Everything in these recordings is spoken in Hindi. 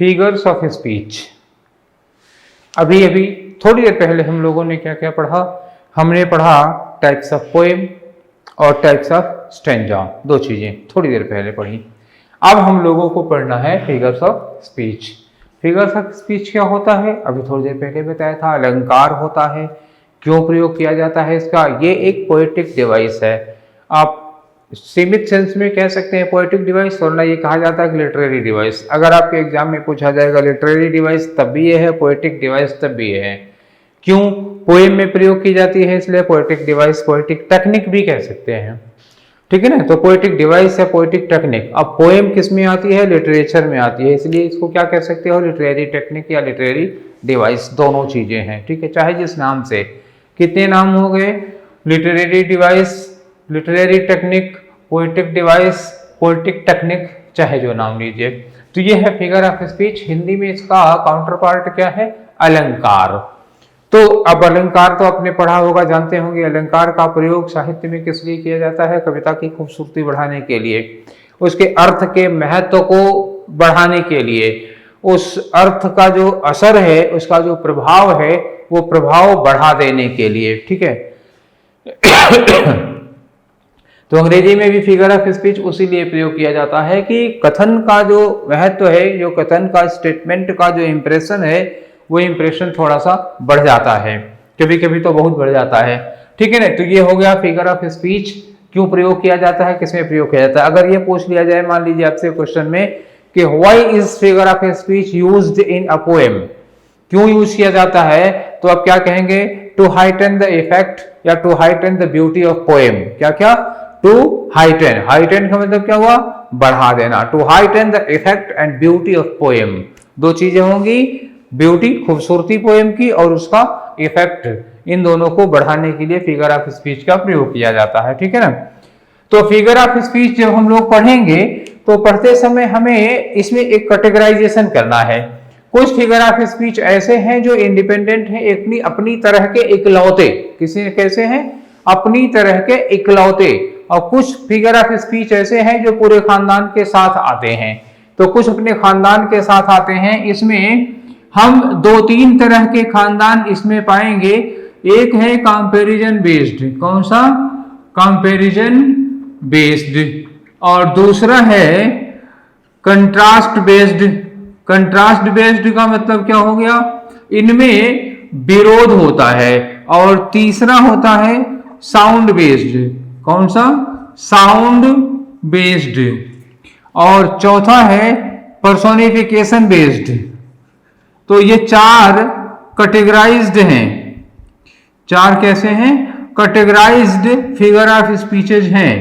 Figures of speech. अभी अभी थोड़ी देर पहले हम लोगों ने क्या क्या पढ़ा? हमने पढ़ा टाइप्स ऑफ पोएम और टाइप्स ऑफ स्टैंजा, दो चीजें थोड़ी देर पहले पढ़ी। अब हम लोगों को पढ़ना है figures of speech. Figures of speech क्या होता है? अभी थोड़ी देर पहले बताया था। अलंकार होता है। क्यों प्रयोग किया जाता है इसका? ये एक पोएटिक डिवाइस है। आप सीमित सेंस में कह सकते हैं पोएटिक डिवाइस, वरना ये कहा जाता है कि लिटरेरी डिवाइस। अगर आपके एग्जाम में पूछा जाएगा लिटरेरी डिवाइस तब भी ये है, पोएटिक डिवाइस तब भी ये है। क्यों? पोएम में प्रयोग की जाती है इसलिए पोएटिक डिवाइस, पोएटिक टेक्निक भी कह सकते हैं। ठीक है ना? तो पोएटिक डिवाइस या पोएटिक टेक्निक। अब पोएम किस में आती है? लिटरेचर में आती है, इसलिए इसको क्या कह सकते हो? लिटरेरी टेक्निक या लिटरेरी डिवाइस, दोनों चीजें हैं। ठीक है, चाहे जिस नाम से। कितने नाम हो गए? Literary device, literary technique, poetic device, poetic technique, चाहे जो नाम लीजिए। तो ये है फिगर ऑफ स्पीच। हिंदी में इसका काउंटर पार्ट क्या है? अलंकार। तो अब अलंकार तो आपने पढ़ा होगा, जानते होंगे। अलंकार का प्रयोग साहित्य में किस लिए किया जाता है? कविता की खूबसूरती बढ़ाने के लिए, उसके अर्थ के महत्व को बढ़ाने के लिए, उस अर्थ का जो असर है, उसका जो प्रभाव है, वो प्रभाव बढ़ा देने के लिए। ठीक है। तो अंग्रेजी में भी फिगर ऑफ स्पीच उसी लिए प्रयोग किया जाता है कि कथन का जो महत्व है, जो कथन का, स्टेटमेंट का जो इंप्रेशन है, वो इंप्रेशन थोड़ा सा बढ़ जाता है, कभी कभी तो बहुत बढ़ जाता है। ठीक है ना? तो ये हो गया फिगर ऑफ स्पीच। क्यों प्रयोग किया जाता है, किसमें प्रयोग किया जाता है? अगर ये पूछ लिया जाए, मान लीजिए आपसे क्वेश्चन में कि why is figure of speech used in a poem, क्यों यूज किया जाता है, तो आप क्या कहेंगे? टू हाइटन द इफेक्ट या to heighten the beauty of poem. क्या क्या? टू हाइटन, हाइटन का मतलब क्या हुआ? बढ़ा देना। To heighten the effect and beauty of poem, दो चीजें होंगी, ब्यूटी, खूबसूरती पोएम की, और उसका इफेक्ट, इन दोनों को बढ़ाने के लिए फिगर ऑफ स्पीच का प्रयोग किया जाता है। ठीक है ना? तो फिगर ऑफ स्पीच जब हम लोग पढ़ेंगे तो पढ़ते समय हमें इसमें एक कैटेगराइजेशन करना है। कुछ फिगर ऑफ स्पीच ऐसे हैं जो इंडिपेंडेंट हैं, अपनी तरह के इकलौते। किसी कैसे हैं? अपनी तरह के इकलौते। और कुछ फिगर ऑफ स्पीच ऐसे हैं जो पूरे खानदान के साथ आते हैं। तो कुछ अपने खानदान के साथ आते हैं। इसमें हम दो तीन तरह के खानदान इसमें पाएंगे। एक है कंपैरिजन बेस्ड। कौन सा? Comparison based. और दूसरा है कंट्रास्ट बेस्ड। कंट्रास्ट बेस्ड का मतलब क्या हो गया? इनमें विरोध होता है। और तीसरा होता है साउंड बेस्ड। कौन सा? Sound based. और चौथा है पर्सोनिफिकेशन बेस्ड। तो ये चार कैटेगराइज्ड हैं। चार कैसे हैं? कैटेगराइज्ड फिगर ऑफ स्पीचेज हैं।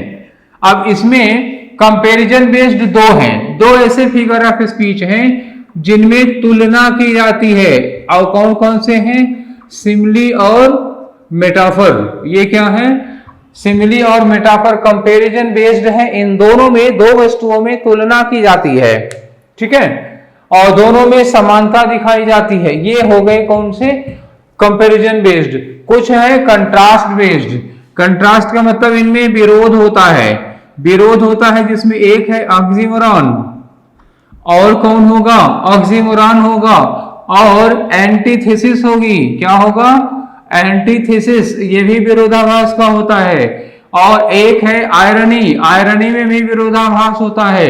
अब इसमें कंपैरिजन बेस्ड दो हैं। दो ऐसे फिगर ऑफ स्पीच हैं जिनमें तुलना की जाती है। और कौन कौन से हैं? सिमिली और मेटाफर। ये क्या है? सिमिली और मेटाफर कंपैरिजन बेस्ड है। इन दोनों में, दो वस्तुओं में तुलना की जाती है। ठीक है? और दोनों में समानता दिखाई जाती है। ये हो गए कौन से? Comparison based. कुछ है कंट्रास्ट बेस्ड। कंट्रास्ट का मतलब इनमें विरोध होता है। विरोध होता है जिसमें एक है ऑक्सीमोरॉन, और कौन होगा? ऑक्सीमोरॉन होगा। और एंटीथेसिस होगी। क्या होगा? एंटीथेसिस। ये भी विरोधाभास का होता है। और एक है आयरनी। आयरनी में भी विरोधाभास होता है।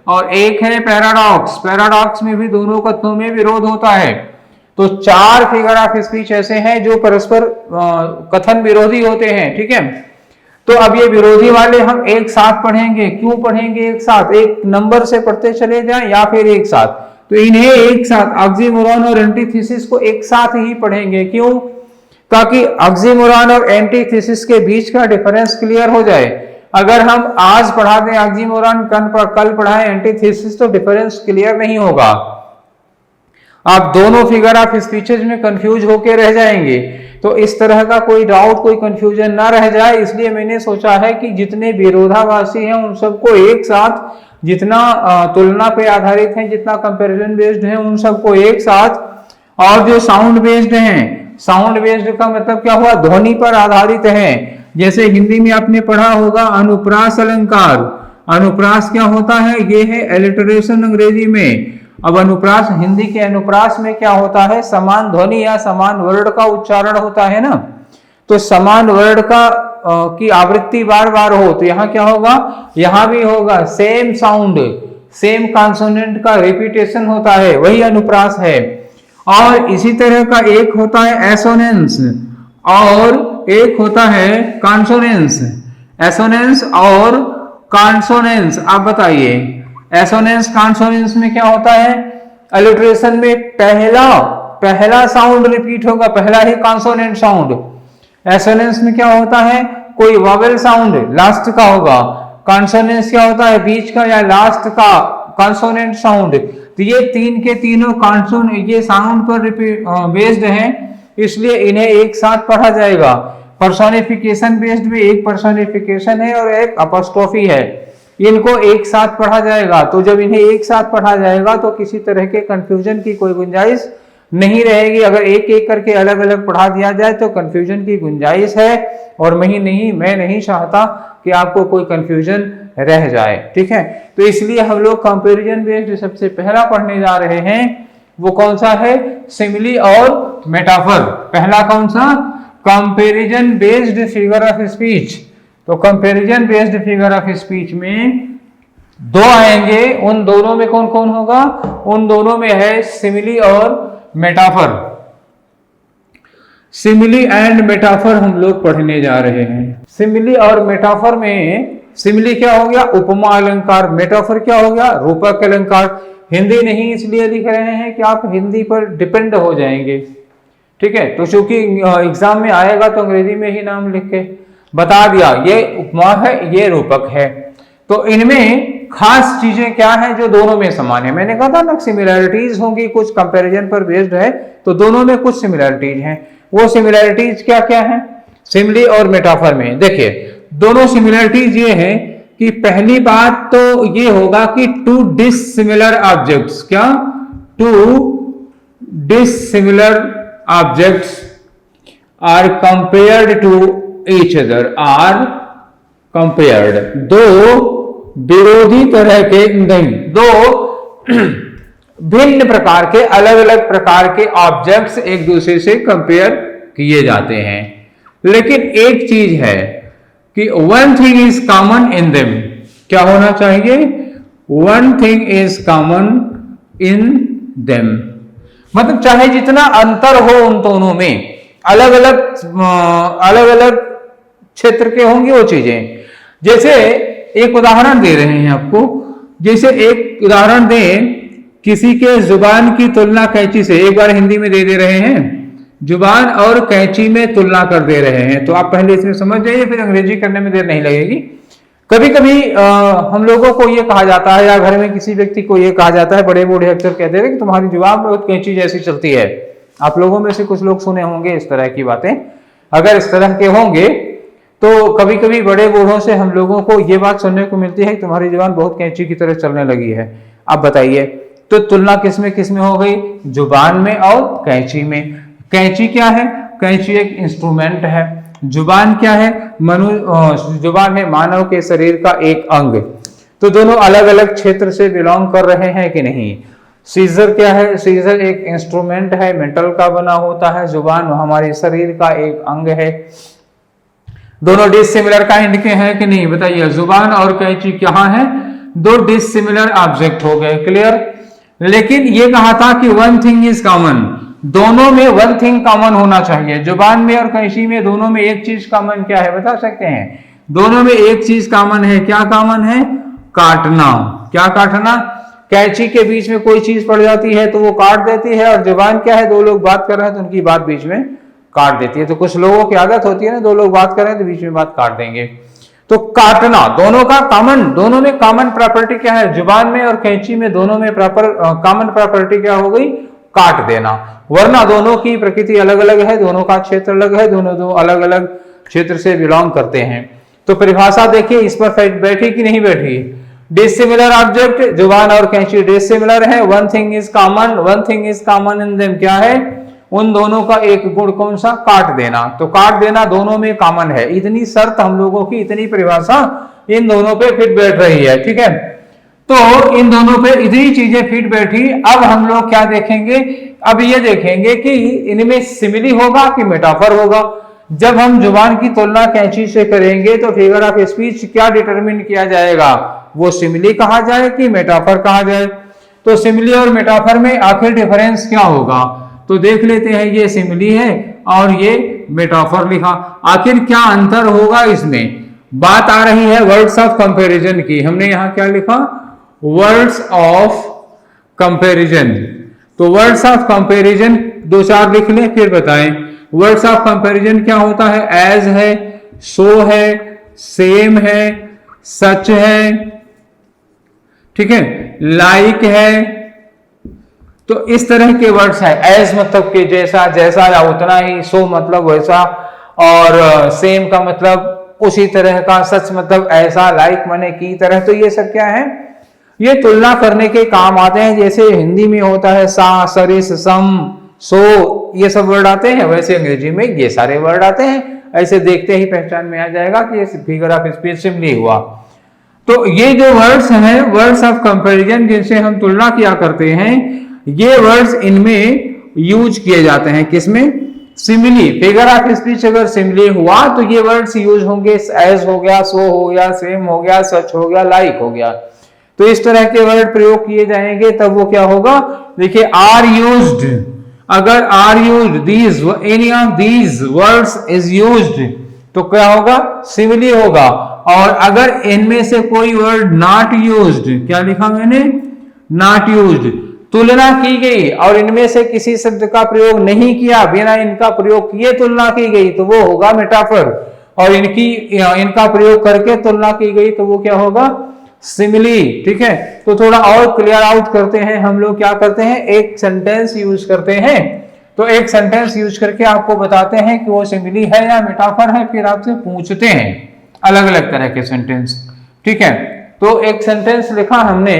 और एक है पैराडॉक्स। पैराडॉक्स में भी दोनों कथनों में विरोध होता है। तो चार फिगर ऑफ स्पीच ऐसे हैं जो परस्पर कथन विरोधी होते हैं। ठीक है? तो अब ये विरोधी वाले हम एक साथ पढ़ेंगे। क्यों पढ़ेंगे एक साथ? एक नंबर से पढ़ते चले जाएं या फिर एक साथ? तो इन्हें एक साथ, ऑक्सीमोरॉन और एंटीथेसिस को एक साथ ही पढ़ेंगे। क्यों? ताकि ऑक्सीमोरॉन और एंटीथेसिस के बीच का डिफरेंस क्लियर हो जाए। अगर हम आज पढ़ा दें ऑक्सीमोरॉन, कल पढ़ाएं एंटीथेसिस, तो डिफरेंस क्लियर नहीं होगा। आप दोनों फिगर ऑफ स्पीचेज में कंफ्यूज होकर रह जाएंगे। तो इस तरह का कोई डाउट, कोई कंफ्यूजन ना रह जाए, इसलिए मैंने सोचा है कि जितने विरोधाभासी हैं उन सबको एक साथ, जितना तुलना पे आधारित हैं, जितना कंपैरिजन बेस्ड है, उन सबको एक साथ, और जो साउंड बेस्ड हैं, साउंड बेस्ड का मतलब क्या हुआ? ध्वनि पर आधारित हैं। जैसे हिंदी में आपने पढ़ा होगा अनुप्रास अलंकार। अनुप्रास क्या होता है? ये है एलिटरेशन अंग्रेजी में। अब अनुप्रास, हिंदी के अनुप्रास में क्या होता है, समान ध्वनि या समान वर्ण का उच्चारण होता है ना, तो समान वर्ण का की आवृत्ति बार बार हो तो यहाँ क्या होगा, यहाँ भी होगा सेम साउंड, सेम कॉन्सोनेंट का रिपीटेशन होता है, वही अनुप्रास है। और इसी तरह का एक होता है एसोनेंस और एक होता है कॉन्सोनेंस। एसोनेंस और कॉन्सोनेंस, आप बताइए एसोनेंस कॉन्सोनेंस में क्या होता है, अलिट्रेशन में पहला साउंड रिपीट होगा, पहला ही कॉन्सोनेंट साउंड। एसोनेंस में क्या होता है, कोई वॉवेल साउंड लास्ट का होगा। कॉन्सोनेंस क्या होता है, बीच का या लास्ट का कॉन्सोनेंट साउंड। तो ये तीन के तीनों कॉन्सोनेंट ये साउंड पर बेस्ड हैं, इसलिए इन्हें एक साथ पढ़ा जाएगा। पर्सोनिफिकेशन बेस्ड में एक पर्सोनिफिकेशन है और एक अपोस्ट्रोफी है, इनको एक साथ पढ़ा जाएगा। तो जब इन्हें एक साथ पढ़ा जाएगा तो किसी तरह के कंफ्यूजन की कोई गुंजाइश नहीं रहेगी। अगर एक एक करके अलग अलग पढ़ा दिया जाए तो कंफ्यूजन की गुंजाइश है, और मैं नहीं चाहता कि आपको कोई कंफ्यूजन रह जाए, ठीक है। तो इसलिए हम लोग कंपैरिजन बेस्ड सबसे पहला पढ़ने जा रहे हैं, वो कौन सा है, सिमिली और मेटाफर। पहला कौन सा, comparison based figure of speech. तो comparison based figure of speech में दो आएंगे, उन दोनों में कौन कौन होगा, उन दोनों में है सिमिली और मेटाफर। सिमिली एंड मेटाफर हम लोग पढ़ने जा रहे हैं। सिमिली और मेटाफर में सिमिली क्या हो गया, उपमा अलंकार, मेटाफर क्या हो गया, रूपक अलंकार। हिंदी नहीं इसलिए लिख रहे हैं कि आप हिंदी पर डिपेंड हो जाएंगे, ठीक है। तो चूंकि एग्जाम में आएगा तो अंग्रेजी में ही नाम लिख के बता दिया, ये उपमा है, ये रूपक है। तो इनमें खास चीजें क्या है जो दोनों में समान है, मैंने कहा था ना सिमिलैरिटीज होंगी, कुछ कंपैरिजन पर बेस्ड है, तो दोनों में कुछ सिमिलैरिटीज हैं। वो सिमिलैरिटीज क्या क्या है सिमिली और मेटाफर में, देखिए दोनों सिमिलैरिटीज ये है कि पहली बात तो ये होगा कि टू डिसिमिलर ऑब्जेक्ट्स, क्या, two dissimilar objects are compared to each other, are compared, दो विरोधी तरह के नहीं, दो भिन्न प्रकार के अलग अलग प्रकार के ऑब्जेक्ट्स एक दूसरे से कंपेयर किए जाते हैं, लेकिन एक चीज है कि one thing is common in them. क्या होना चाहिए, one thing is common in them, मतलब चाहे जितना अंतर हो उन दोनों में, अलग अलग क्षेत्र के होंगे वो चीजें। जैसे एक उदाहरण दे रहे हैं आपको, जैसे एक उदाहरण दें, किसी के जुबान की तुलना कैंची से, एक बार हिंदी में दे रहे हैं, जुबान और कैंची में तुलना कर दे रहे हैं। तो आप पहले इसमें समझ जाइए, फिर अंग्रेजी करने में देर नहीं लगेगी। कभी कभी हम लोगों को ये कहा जाता है, या घर में किसी व्यक्ति को ये कहा जाता है, बड़े बूढ़े अक्सर कहते हैं कि तुम्हारी जुबान बहुत कैंची जैसी चलती है। आप लोगों में से कुछ लोग सुने होंगे इस तरह की बातें। अगर इस तरह के होंगे तो कभी कभी बड़े बूढ़ों से हम लोगों को ये बात सुनने को मिलती है कि तुम्हारी जुबान बहुत कैंची की तरह चलने लगी है। आप बताइए, तो तुलना किसमें हो गई, जुबान में और कैंची में। कैंची क्या है, कैंची एक इंस्ट्रूमेंट है। जुबान क्या है, जुबान है मानव के शरीर का एक अंग। तो दोनों अलग अलग क्षेत्र से बिलोंग कर रहे हैं कि नहीं। सीजर क्या है, सीजर एक इंस्ट्रूमेंट है, मेटल का बना होता है। जुबान हमारे शरीर का एक अंग है। दोनों डिसिमिलर काइंड के हैं कि नहीं, बताइए। जुबान और कैंची कहाँ है, दो डिसिमिलर ऑब्जेक्ट हो गए, क्लियर। लेकिन ये कहा था कि वन थिंग इज कॉमन, दोनों में वन थिंग कॉमन होना चाहिए। जुबान में और कैंची में दोनों में एक चीज कॉमन क्या है, बता सकते हैं। दोनों में एक चीज कॉमन है, क्या कॉमन है, काटना। क्या काटना, कैंची के बीच में कोई चीज पड़ जाती है तो वो काट देती है, और जुबान क्या है, दो लोग बात कर रहे हैं तो उनकी बात बीच में काट देती है। तो कुछ लोगों की आदत होती है ना, दो लोग बात कर रहे हैं तो बीच में बात काट देंगे। तो काटना दोनों का कॉमन, दोनों में कॉमन प्रॉपर्टी क्या है, जुबान में और कैंची में दोनों में कॉमन प्रॉपर्टी क्या हो गई, काट देना। वरना दोनों की प्रकृति अलग अलग है, दोनों का क्षेत्र अलग है, दोनों दो अलग अलग क्षेत्र से बिलोंग करते हैं। तो परिभाषा देखिए इस पर बैठी कि नहीं बैठी। डिसिमिलर ऑब्जेक्ट, जुबान और कैंची डिसिमिलर है। One thing is common, one thing is common in them, क्या है, उन दोनों का एक गुण कौन सा, काट देना। तो काट देना दोनों में कॉमन है। इतनी शर्त हम लोगों की, इतनी परिभाषा इन दोनों पे फिट बैठ रही है, ठीक है। तो इन दोनों पे इतनी चीजें फिट बैठी। अब हम लोग क्या देखेंगे, अब ये देखेंगे कि इनमें सिमिली होगा कि मेटाफर होगा। जब हम जुबान की तुलना कैंची से करेंगे तो फिगर ऑफ स्पीच क्या डिटरमिन किया जाएगा, वो सिमिली कहा जाए कि मेटाफर कहा जाए। तो सिमिली और मेटाफर में आखिर डिफरेंस क्या होगा, तो देख लेते हैं। ये सिमिली है और ये मेटाफर लिखा, आखिर क्या अंतर होगा इसमें। बात आ रही है वर्ड्स ऑफ कंपैरिजन की। हमने यहां क्या लिखा, वर्ड्स ऑफ कंपैरिजन। तो वर्ड्स ऑफ कंपैरिजन दो चार लिख लें फिर बताएं। वर्ड्स ऑफ कंपैरिजन क्या होता है, एज है, सो है, सेम है, सच है, ठीक है, लाइक है। तो इस तरह के वर्ड्स है। एज मतलब कि जैसा, जैसा या उतना ही, सो मतलब वैसा, और सेम का मतलब उसी तरह का, सच मतलब ऐसा, लाइक माने की तरह। तो ये सब क्या है, ये तुलना करने के काम आते हैं। जैसे हिंदी में होता है सा, सरिस, सम, सो, ये सब वर्ड आते हैं, वैसे अंग्रेजी में ये सारे वर्ड आते हैं। ऐसे देखते ही पहचान में आ जाएगा कि ये फिगर ऑफ स्पीच सिमिली हुआ। तो ये जो वर्ड्स हैं, वर्ड्स ऑफ कंपैरिजन, जिनसे हम तुलना किया करते हैं, ये वर्ड्स इनमें यूज किए जाते हैं। किसमें, सिमिली। फिगर ऑफ स्पीच अगर सिमिली हुआ तो ये वर्ड्स यूज होंगे। एज हो गया, सो हो गया, सेम हो गया, सच हो गया, लाइक हो गया। तो इस तरह के वर्ड प्रयोग किए जाएंगे, तब वो क्या होगा, देखिए आर यूज्ड। अगर are used, these, any of these words is used, तो क्या होगा, सिमिली होगा। और अगर इनमें से कोई वर्ड नॉट यूज्ड, क्या लिखा मैंने, नॉट यूज्ड, तुलना की गई और इनमें से किसी शब्द का प्रयोग नहीं किया, बिना इनका प्रयोग किए तुलना की गई, तो वो होगा मेटाफर। और इनका प्रयोग करके तुलना की गई तो वो क्या होगा, सिमिली। ठीक है, तो थोड़ा और क्लियर आउट करते हैं। हम लोग क्या करते हैं, एक सेंटेंस यूज करते हैं। तो एक सेंटेंस यूज करके आपको बताते हैं कि वो सिमिली है या मेटाफर है, फिर आपसे पूछते हैं अलग अलग तरह के सेंटेंस। ठीक है, तो एक सेंटेंस लिखा हमने,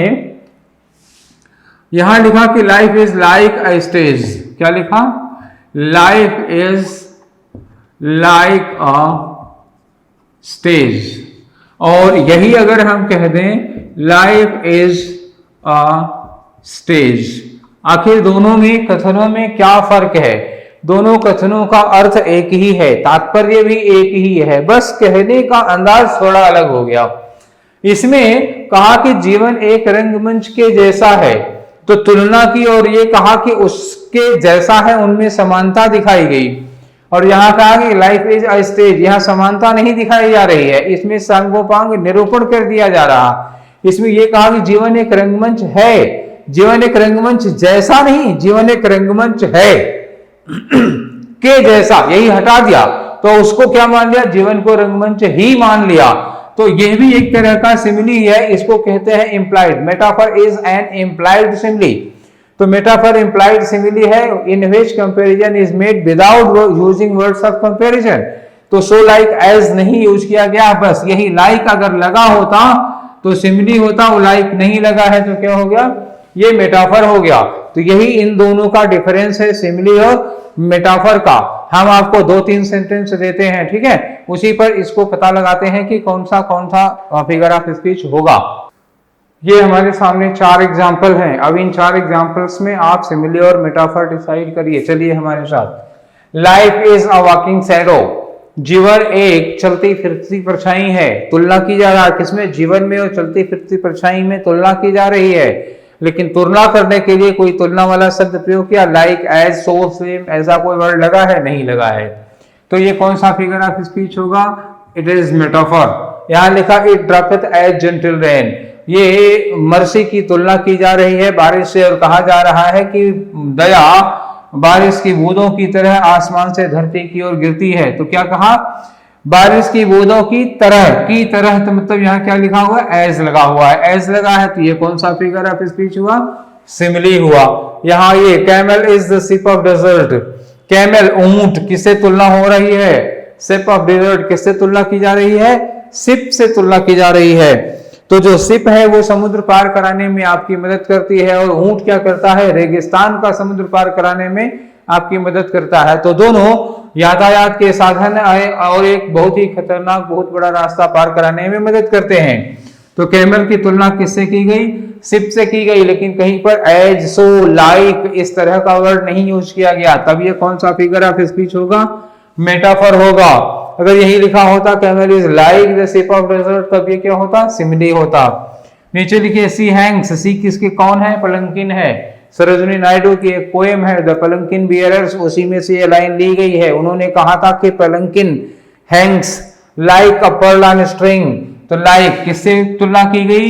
यहां लिखा कि life is like a stage. क्या लिखा, life is like a stage. और यही अगर हम कह दें लाइफ इज अ स्टेज, आखिर दोनों में कथनों में क्या फर्क है। दोनों कथनों का अर्थ एक ही है, तात्पर्य भी एक ही है, बस कहने का अंदाज थोड़ा अलग हो गया। इसमें कहा कि जीवन एक रंगमंच के जैसा है, तो तुलना की, और ये कहा कि उसके जैसा है, उनमें समानता दिखाई गई। और यहाँ कहा कि लाइफ इज अ स्टेज, यहाँ समानता नहीं दिखाई जा रही है, इसमें सांगोपांग निरूपण कर दिया जा रहा। इसमें यह कहा कि जीवन एक रंगमंच है, जीवन एक रंगमंच जैसा नहीं, जीवन एक रंगमंच है के जैसा, यही हटा दिया तो उसको क्या मान लिया, जीवन को रंगमंच ही मान लिया। तो यह भी एक तरह का सिमिली है, इसको कहते हैं implied. Metaphor is an implied simile. तो मेटाफर इम्प्लाइड सिमिली है in which comparison is made without using words of comparison. तो सो लाइक एज नहीं यूज किया गया, बस यही लाइक अगर लगा होता तो सिमिली होता, वो लाइक नहीं लगा है तो क्या हो गया, ये मेटाफर हो गया। तो यही इन दोनों का डिफरेंस है, सिमिली और मेटाफर का। हम आपको 2-3 सेंटेंस देते हैं, ठीक है, उसी पर इसको पता लगाते हैं कि कौन सा फिगर ऑफ स्पीच होगा। ये हमारे सामने 4 एग्जाम्पल हैं। अब इन 4 एग्जाम्पल्स में आप सिमिली और मेटाफर डिसाइड करिए। चलिए हमारे साथ। Life is a walking shadow, जीवन एक चलती फिरती परछाई है। तुलना की जा रहा है किसमें, जीवन में और चलती फिरती परछाई में तुलना की जा रही है। लेकिन तुलना करने के लिए कोई तुलना वाला शब्द प्रयोग किया, लाइक, एज, सो, सेम, ऐसा कोई वर्ड लगा है, नहीं लगा है। तो ये कौन सा फिगर ऑफ स्पीच होगा, इट इज मेटाफर। यहां लिखा इट ड्रॉपथ एज जेंटल रेन, ये मर्सी की तुलना की जा रही है बारिश से, और कहा जा रहा है कि दया बारिश की बूंदों की तरह आसमान से धरती की ओर गिरती है। तो क्या कहा, बारिश की बूंदों की तरह, तो मतलब यहाँ क्या लिखा हुआ है, एज लगा हुआ है, एज लगा है, तो ये कौन सा फिगर ऑफ स्पीच हुआ, सिमिली हुआ। यहाँ ये camel is the ship of desert, camel ऊंट, किससे तुलना हो रही है, शिप ऑफ डेजर्ट, किससे तुलना की जा रही है, शिप से तुलना की जा रही है। तो जो शिप है वो समुद्र पार कराने में आपकी मदद करती है, और ऊंट क्या करता है, रेगिस्तान का समुद्र पार कराने में आपकी मदद करता है। तो दोनों यातायात के साधन आए और एक बहुत ही खतरनाक, बहुत बड़ा रास्ता पार कराने में मदद करते हैं। तो कैमल की तुलना किससे की गई? शिप से की गई, लेकिन कहीं पर एज, सो, लाइक इस तरह का वर्ड नहीं यूज किया गया। तब ये कौन सा फिगर ऑफ स्पीच होगा? मेटाफर होगा। अगर यही लिखा होता camel is like the ship of desert, तब ये क्या होता? सिमिली होता। नीचे लिखिए सी हैंग्स, सी किसके कौन है? पलंकिन है। सरोजिनी नायडू की एक पोएम है द पलंकिन बियरर्स, उसी में से ये लाइन ली गई है। उन्होंने कहा था कि palanquin hangs like a pearl on string. तो लाइक किससे तुलना की गई?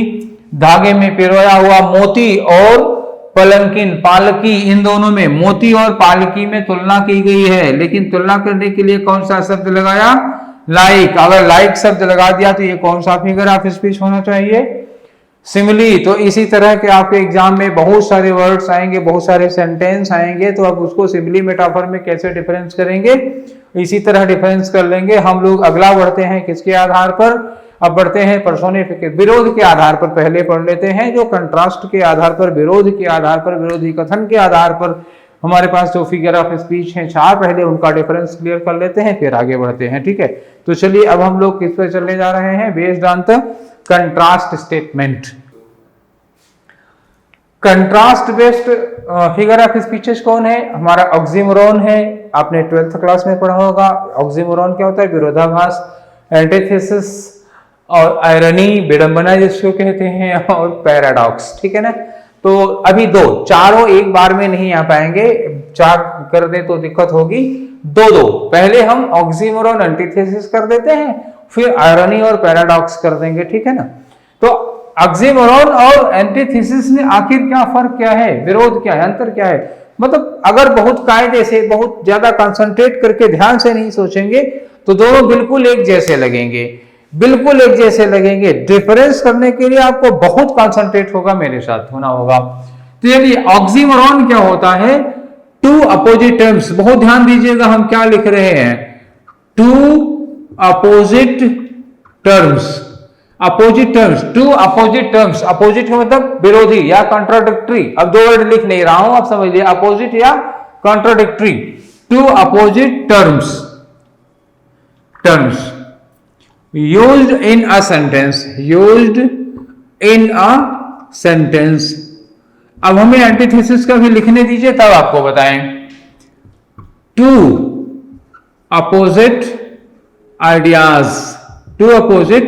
धागे में पिरोया हुआ मोती और पलंकिन, पालकी, इन दोनों में, मोती और पालकी में तुलना की गई है। लेकिन तुलना करने के लिए कौन सा शब्द लगाया? लाइक। अगर लाइक शब्द लगा दिया तो ये कौन सा फिगर ऑफ स्पीच होना चाहिए? सिमिली। तो इसी तरह के आपके एग्जाम में बहुत सारे वर्ड्स आएंगे, बहुत सारे सेंटेंस आएंगे, तो आप उसको सिमिली मेटाफर में कैसे डिफरेंस करेंगे? इसी तरह डिफरेंस कर लेंगे। हम लोग अगला बढ़ते हैं किसके आधार पर? अब बढ़ते हैं पर्सोनिफिकेशन, विरोध के आधार पर पहले पढ़ लेते हैं। जो कंट्रास्ट के आधार पर, विरोध के आधार पर, विरोधी कथन के आधार पर हमारे पास जो फिगर ऑफ स्पीच हैं 4, पहले उनका डिफरेंस क्लियर कर लेते हैं, फिर आगे बढ़ते हैं। ठीक है, तो चलिए अब हम लोग किस पे चलने जा रहे हैं? Based on the contrast statement. Contrast based figure of speeches कौन है? हमारा ऑक्सीमोरॉन है। आपने 12th क्लास में पढ़ा होगा। ऑक्सीमोरॉन क्या होता है? विरोधाभास, एंटीथेसिस और आयरनी, विडंबना जिसको कहते हैं, और पैराडॉक्स। ठीक है ना? तो अभी दो, चारों एक बार में नहीं आ पाएंगे, 4 कर दे तो दिक्कत होगी। दो पहले हम ऑक्सीमोरॉन, एंटीथेसिस कर देते हैं, फिर आयरनी और पैराडॉक्स कर देंगे। ठीक है ना? तो ऑक्सीमोरॉन और एंटीथेसिस में आखिर क्या फर्क क्या है? विरोध क्या है? अंतर क्या है? मतलब अगर बहुत कायदे से, बहुत ज्यादा कंसंट्रेट करके ध्यान से नहीं सोचेंगे तो दोनों बिल्कुल एक जैसे लगेंगे, बिल्कुल एक जैसे लगेंगे। डिफरेंस करने के लिए आपको बहुत कंसंट्रेट होगा, मेरे साथ होना होगा। तो चलिए, ऑक्सीमोरॉन क्या होता है? Two opposite terms. बहुत ध्यान दीजिएगा हम क्या लिख रहे हैं। Two opposite terms, opposite terms, two opposite terms. Opposite का मतलब विरोधी या कॉन्ट्राडिक्टरी। अब दो वर्ड लिख नहीं रहा हूं, आप समझ लिया, अपोजिट या contradictory. Two opposite terms, terms used in a sentence, used in a sentence। अब हमें एंटीथेसिस का भी लिखने दीजिए तब आपको बताएं। Two opposite ideas, two opposite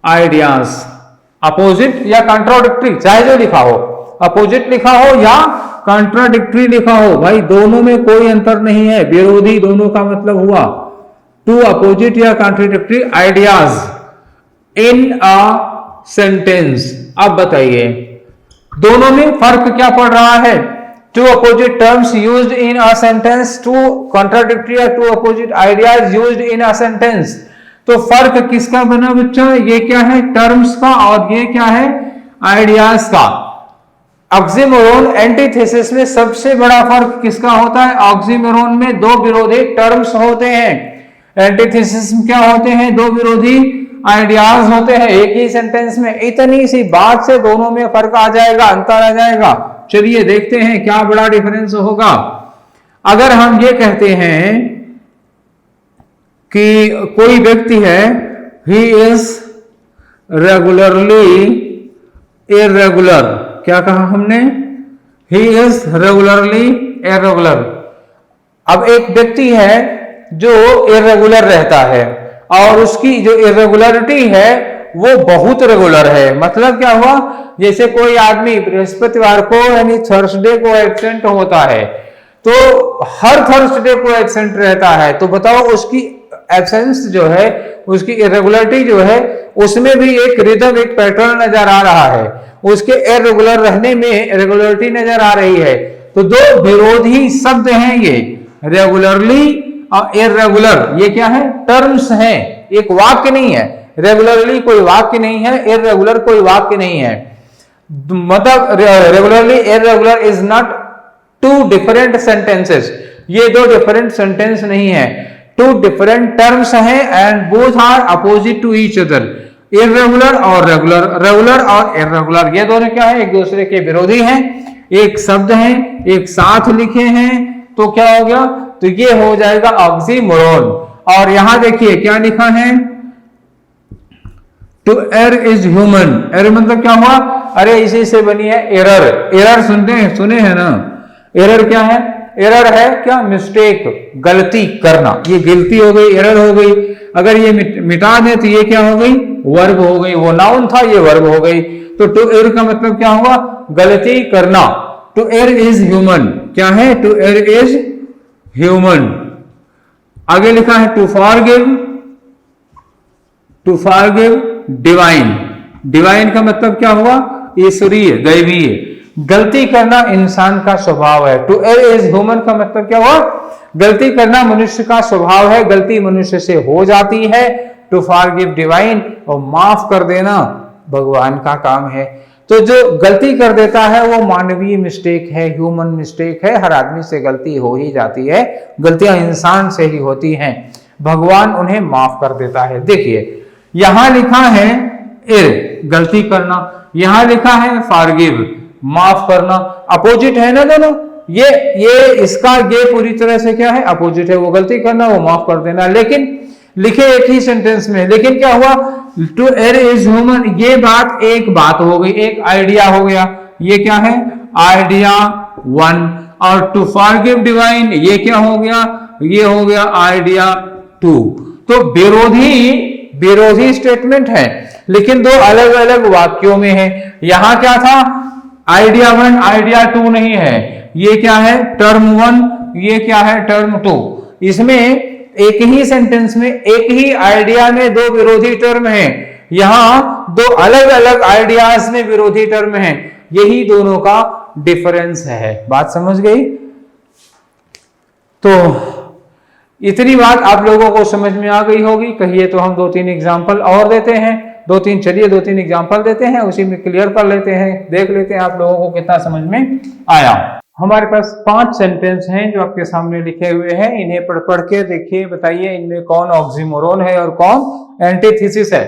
ideas. Opposite या कॉन्ट्राडिक्टरी, चाहे जो लिखा हो, अपोजिट लिखा हो या कॉन्ट्राडिक्टरी लिखा हो, भाई दोनों में कोई अंतर नहीं है, विरोधी दोनों का मतलब हुआ। टू अपोजिट या contradictory ideas in a sentence. अब बताइए दोनों में फर्क क्या पड़ रहा है? Two opposite terms used in a sentence, two contradictory या two opposite ideas used in a sentence. तो फर्क किसका बना बच्चा? ये क्या है? टर्म्स का, और ये क्या है? आइडियाज का। ऑक्सीमोरॉन एंटीथेसिस में सबसे बड़ा फर्क किसका होता है? ऑक्सीमोरॉन में दो विरोधी टर्म्स होते हैं, एंटीथेसिस में क्या होते हैं? दो विरोधी आइडियाज होते हैं एक ही सेंटेंस में। इतनी सी बात से दोनों में फर्क आ जाएगा, अंतर आ जाएगा। चलिए देखते हैं क्या बड़ा डिफरेंस होगा। अगर हम ये कहते हैं कि कोई व्यक्ति है, ही इज रेगुलरली इर्रेगुलर, क्या कहा हमने? He is regularly irregular. अब एक व्यक्ति है जो इर्रेगुलर रहता है और उसकी जो इर्रेगुलरिटी है वो बहुत रेगुलर है। मतलब क्या हुआ? जैसे कोई आदमी बृहस्पतिवार को यानी थर्सडे को एब्सेंट होता है, तो हर थर्सडे को एब्सेंट रहता है, तो बताओ उसकी एब्सेंस जो है, उसकी इर्रेगुलरिटी जो है, उसमें भी एक रिदम, एक पैटर्न नजर आ रहा है। उसके इर्रेगुलर रहने में रेगुलरिटी नजर आ रही है। तो दो विरोधी शब्द हैं ये, रेगुलरली और इर्रेगुलर। ये क्या है? टर्म्स हैं, एक वाक्य नहीं है। रेगुलरली कोई वाक्य नहीं है, इर्रेगुलर कोई वाक्य नहीं है। मतलब regularly irregular is not two different sentences. ये दो डिफरेंट सेंटेंस नहीं है, टू डिफरेंट टर्म्स हैं and both are opposite to each other. Irregular और रेगुलर, रेगुलर और इर्रेगुलर, ये दोनों क्या है? एक दूसरे के विरोधी हैं। एक शब्द है, एक साथ लिखे हैं, तो क्या हो गया? तो ये हो जाएगा ऑक्सीमोरॉन। और यहां देखिए क्या लिखा है? To error is human. Error मतलब क्या हुआ, अरे इसी से बनी है एरर। एरर सुने हैं ना, एरर क्या है, एरर है क्या, मिस्टेक, गलती करना। ये गलती हो गई, एरर हो गई। अगर ये मिटा दे तो ये क्या हो गई, वर्ब हो गई। वो नाउन था, ये वर्ब हो गई। तो टू एरर का मतलब क्या हुआ, गलती करना। टू एरर इज ह्यूमन, क्या है, टू एरर इज ह्यूमन। आगे लिखा है to forgive, to forgive divine. Divine का मतलब क्या हुआ, ईश्वरीय, दैवीय। गलती करना इंसान का स्वभाव है। टू एरर इज ह्यूमन का मतलब क्या हुआ, गलती करना मनुष्य का स्वभाव है, गलती मनुष्य से हो जाती है। टू फॉरगिव डिवाइन, और माफ कर देना भगवान का काम है। तो जो गलती कर देता है वो मानवीय मिस्टेक है, ह्यूमन मिस्टेक है। हर आदमी से गलती हो ही जाती है, गलतियां इंसान से ही होती हैं, भगवान उन्हें माफ कर देता है। देखिए यहां लिखा है एर, गलती करना, यहां लिखा है फॉरगिव, माफ करना। अपोजिट है ना दोनों, ये इसका ये पूरी तरह से क्या है, अपोजिट है। वो गलती करना, वो माफ कर देना, लेकिन लिखे एक ही सेंटेंस में। लेकिन क्या हुआ, टू एरर इज ह्यूमन, ये बात एक बात हो गई, एक आइडिया हो गया। ये क्या है, आइडिया वन। और टू फॉरगिव डिवाइन, ये क्या हो गया, ये हो गया आइडिया टू। तो विरोधी स्टेटमेंट है, लेकिन दो अलग अलग वाक्यों में है। यहां क्या था, आइडिया वन आइडिया टू नहीं है, ये क्या है, टर्म वन, ये क्या है, टर्म टू। इसमें एक ही सेंटेंस में, एक ही आइडिया में दो विरोधी टर्म हैं। यहां दो अलग अलग आइडियाज में विरोधी टर्म हैं। यही दोनों का डिफरेंस है। बात समझ गई? तो इतनी बात आप लोगों को समझ में आ गई होगी। कहिए तो हम 2-3 एग्जाम्पल और देते हैं, 2-3 एग्जाम्पल देते हैं, उसी में क्लियर कर लेते हैं, देख लेते हैं आप लोगों को कितना समझ में आया। हमारे पास 5 सेंटेंस हैं जो आपके सामने लिखे हुए हैं। इन्हें पढ़ के देखिए, बताइए इनमें कौन ऑक्सीमोरोन है और कौन एंटीथेसिस है।